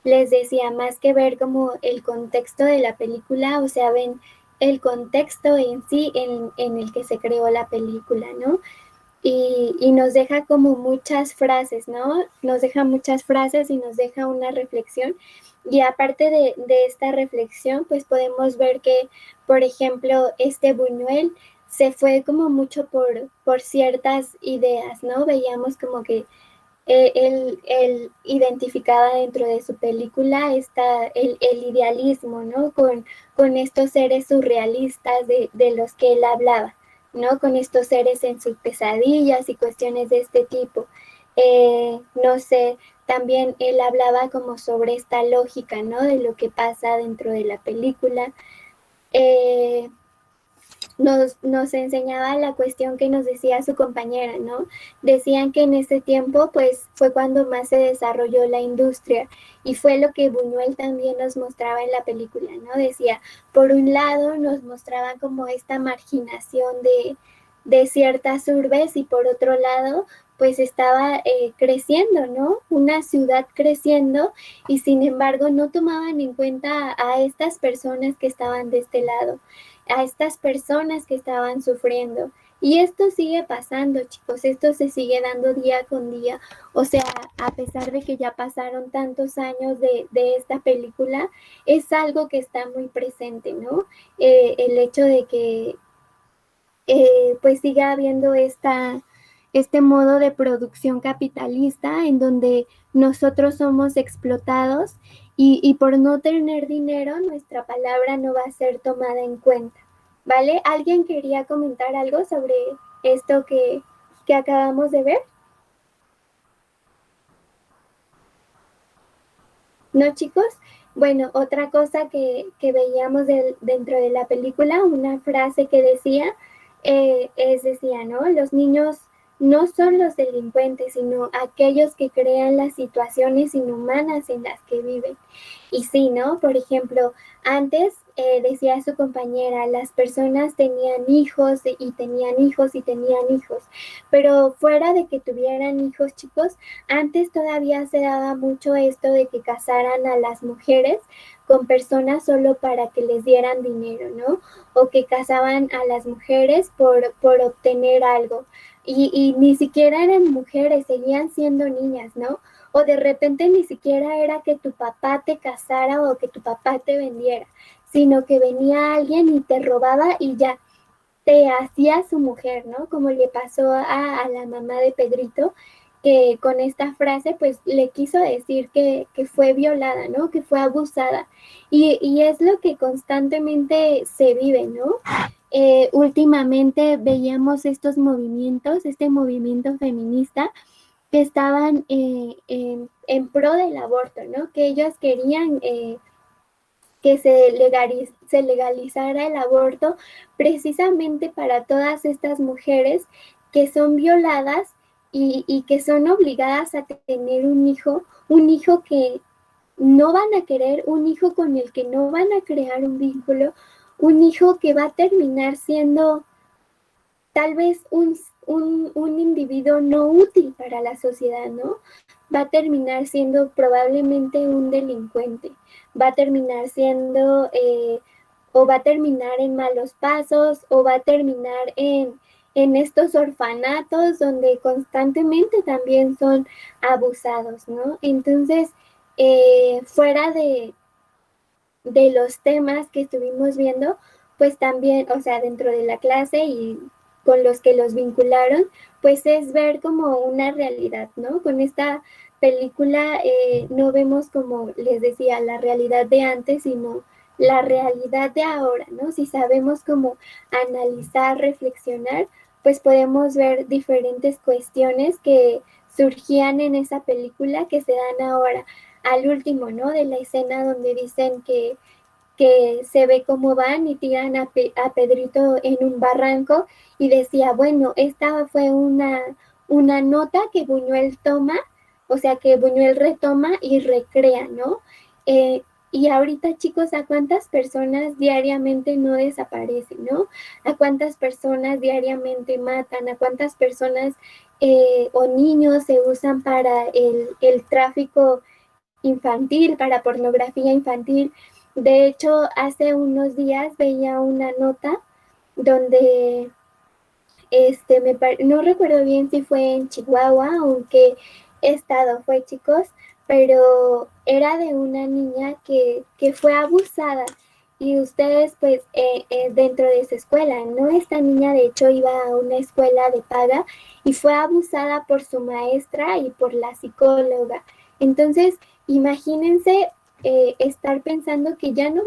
les decía, más que ver como el contexto de la película, o sea, ven el contexto en sí en el que se creó la película, ¿no? Y nos deja como muchas frases, ¿no? Nos deja muchas frases y nos deja una reflexión. Y aparte de esta reflexión, pues podemos ver que, por ejemplo, este Buñuel se fue como mucho por ciertas ideas, ¿no? Veíamos como que él identificaba dentro de su película el idealismo, ¿no? Con estos seres surrealistas de los que él hablaba, ¿no? Con estos seres en sus pesadillas y cuestiones de este tipo. No sé, también él hablaba como sobre esta lógica, ¿no? De lo que pasa dentro de la película. Nos enseñaba la cuestión que nos decía su compañera, ¿no? Decían que en ese tiempo, pues, fue cuando más se desarrolló la industria y fue lo que Buñuel también nos mostraba en la película, ¿no? Decía, por un lado nos mostraba como esta marginación de ciertas urbes y por otro lado, pues estaba creciendo, ¿no? Una ciudad creciendo y sin embargo no tomaban en cuenta a estas personas que estaban de este lado, a estas personas que estaban sufriendo. Y esto sigue pasando, chicos, esto se sigue dando día con día. O sea, a pesar de que ya pasaron tantos años de esta película, es algo que está muy presente, ¿no? El hecho de que pues siga habiendo este modo de producción capitalista en donde nosotros somos explotados y por no tener dinero nuestra palabra no va a ser tomada en cuenta, ¿vale? ¿Alguien quería comentar algo sobre esto que acabamos de ver? ¿No, chicos? Bueno, otra cosa que veíamos dentro de la película, una frase que decía, decía, ¿no? Los niños no son los delincuentes, sino aquellos que crean las situaciones inhumanas en las que viven. Y sí, ¿no? Por ejemplo, antes decía su compañera, las personas tenían hijos y tenían hijos y tenían hijos, pero fuera de que tuvieran hijos, chicos, antes todavía se daba mucho esto de que casaran a las mujeres con personas solo para que les dieran dinero, ¿no? O que casaban a las mujeres por obtener algo. Y ni siquiera eran mujeres, seguían siendo niñas, ¿no? O de repente ni siquiera era que tu papá te casara o que tu papá te vendiera, sino que venía alguien y te robaba y ya te hacía su mujer, ¿no? Como le pasó a la mamá de Pedrito, que con esta frase pues le quiso decir que fue violada, ¿no? Que fue abusada. Y es lo que constantemente se vive, ¿no? Últimamente veíamos estos movimientos, este movimiento feminista, que estaban en pro del aborto, ¿no? Que ellos querían que se legalizara el aborto precisamente para todas estas mujeres que son violadas y que son obligadas a tener un hijo que no van a querer, un hijo con el que no van a crear un vínculo, un hijo que va a terminar siendo tal vez un individuo no útil para la sociedad, ¿no? Va a terminar siendo probablemente un delincuente, va a terminar siendo, o va a terminar en malos pasos, o va a terminar en estos orfanatos donde constantemente también son abusados, ¿no? Entonces, fuera de los temas que estuvimos viendo, pues también, o sea, dentro de la clase y con los que los vincularon, pues es ver como una realidad, ¿no? Con esta película no vemos, como les decía, la realidad de antes, sino la realidad de ahora, ¿no? Si sabemos cómo analizar, reflexionar, pues podemos ver diferentes cuestiones que surgían en esa película que se dan ahora. Al último, ¿no? De la escena donde dicen que se ve cómo van y tiran a Pedrito en un barranco y decía, bueno, esta fue una nota que Buñuel toma, o sea, que Buñuel retoma y recrea, ¿no? Y ahorita, chicos, ¿a cuántas personas diariamente no desaparecen, ¿no? ¿A cuántas personas diariamente matan? ¿A cuántas personas o niños se usan para el tráfico infantil, para pornografía infantil? De hecho, hace unos días veía una nota donde no recuerdo bien si fue en Chihuahua o en qué estado fue, chicos, pero era de una niña que fue abusada y ustedes pues dentro de esa escuela, ¿no? Esta niña de hecho iba a una escuela de paga y fue abusada por su maestra y por la psicóloga. Entonces, imagínense estar pensando que ya no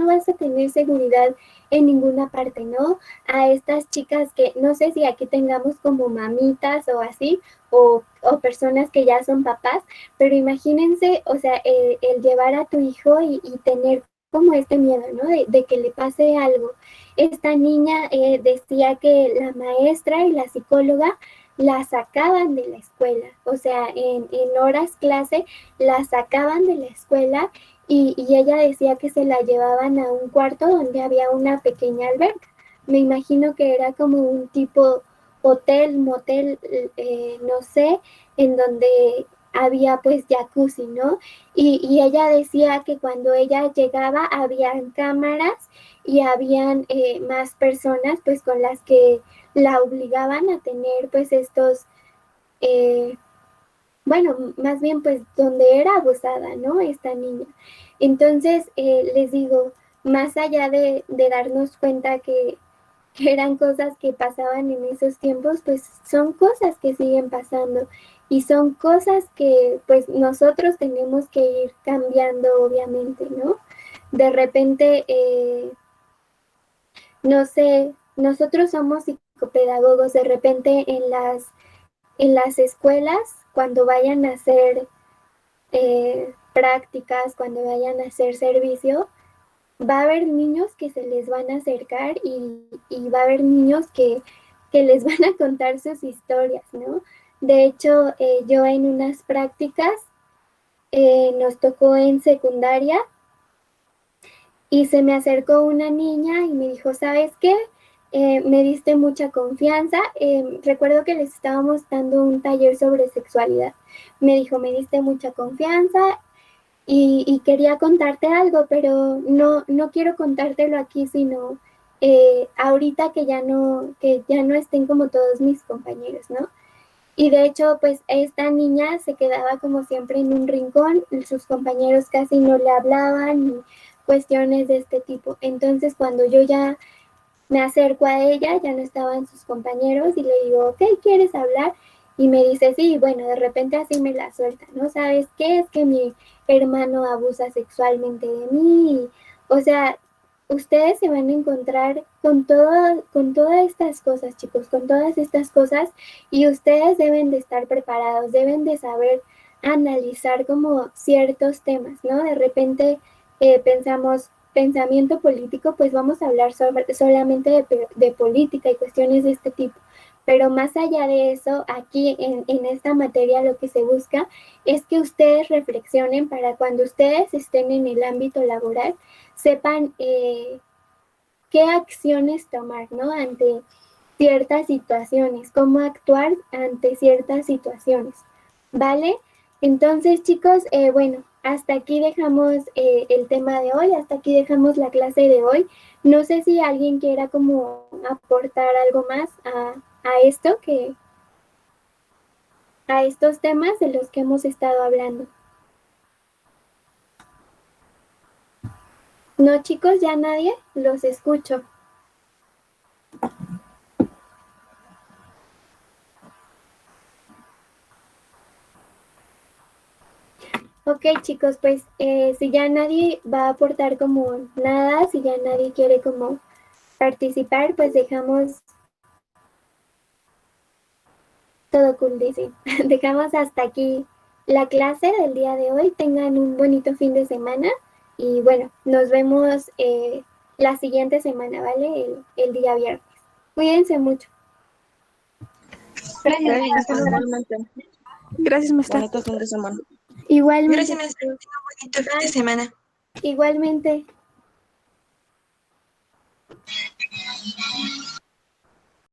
vas a tener seguridad en ninguna parte, ¿no? A estas chicas que no sé si aquí tengamos como mamitas o así, o personas que ya son papás, pero imagínense, o sea, el llevar a tu hijo y tener como este miedo, ¿no? De que le pase algo. Esta niña decía que la maestra y la psicóloga la sacaban de la escuela, o sea, en horas clase la sacaban de la escuela y ella decía que se la llevaban a un cuarto donde había una pequeña alberca. Me imagino que era como un tipo hotel, motel, no sé, en donde había pues jacuzzi, ¿no? Y ella decía que cuando ella llegaba habían cámaras y habían más personas pues con las que la obligaban a tener pues estos, bueno, más bien pues donde era abusada, ¿no? Esta niña. Entonces, les digo, más allá de darnos cuenta que eran cosas que pasaban en esos tiempos, pues son cosas que siguen pasando y son cosas que pues nosotros tenemos que ir cambiando, obviamente, ¿no? De repente, no sé, nosotros somos psicopedagogos, de repente en las escuelas, cuando vayan a hacer prácticas, cuando vayan a hacer servicio, va a haber niños que se les van a acercar y va a haber niños que les van a contar sus historias, ¿no? De hecho, yo en unas prácticas nos tocó en secundaria y se me acercó una niña y me dijo, ¿sabes qué? Me diste mucha confianza. Recuerdo que les estábamos dando un taller sobre sexualidad. Me dijo, me diste mucha confianza y quería contarte algo, pero no quiero contártelo aquí, sino ahorita que ya no estén como todos mis compañeros, ¿no? Y de hecho, pues esta niña se quedaba como siempre en un rincón, sus compañeros casi no le hablaban y cuestiones de este tipo. Entonces, cuando yo ya me acerco a ella, ya no estaban sus compañeros y le digo, ok, ¿quieres hablar? Y me dice, sí, bueno, de repente así me la suelta, ¿no? ¿Sabes qué? Es que mi hermano abusa sexualmente de mí. O sea, ustedes se van a encontrar con todas estas cosas, chicos, con todas estas cosas y ustedes deben de estar preparados, deben de saber analizar como ciertos temas, ¿no? De repente pensamos pensamiento político, pues vamos a hablar solamente de política y cuestiones de este tipo. Pero más allá de eso, aquí en esta materia lo que se busca es que ustedes reflexionen para cuando ustedes estén en el ámbito laboral, sepan qué acciones tomar, ¿no? Ante ciertas situaciones, cómo actuar ante ciertas situaciones, ¿vale? Entonces, chicos, bueno, hasta aquí dejamos el tema de hoy, hasta aquí dejamos la clase de hoy. No sé si alguien quiera como aportar algo más a esto a estos temas de los que hemos estado hablando. No, chicos, ya nadie, los escucho. Ok, chicos, pues si ya nadie va a aportar como nada, si ya nadie quiere como participar, pues dejamos todo cool, dice. Dejamos hasta aquí la clase del día de hoy. Tengan un bonito fin de semana y bueno, nos vemos la siguiente semana, ¿vale? El día viernes. Cuídense mucho. Gracias, maestra. Bonito fin de semana. Igualmente. Gracias, maestra. Un bonito fin de semana. Igualmente.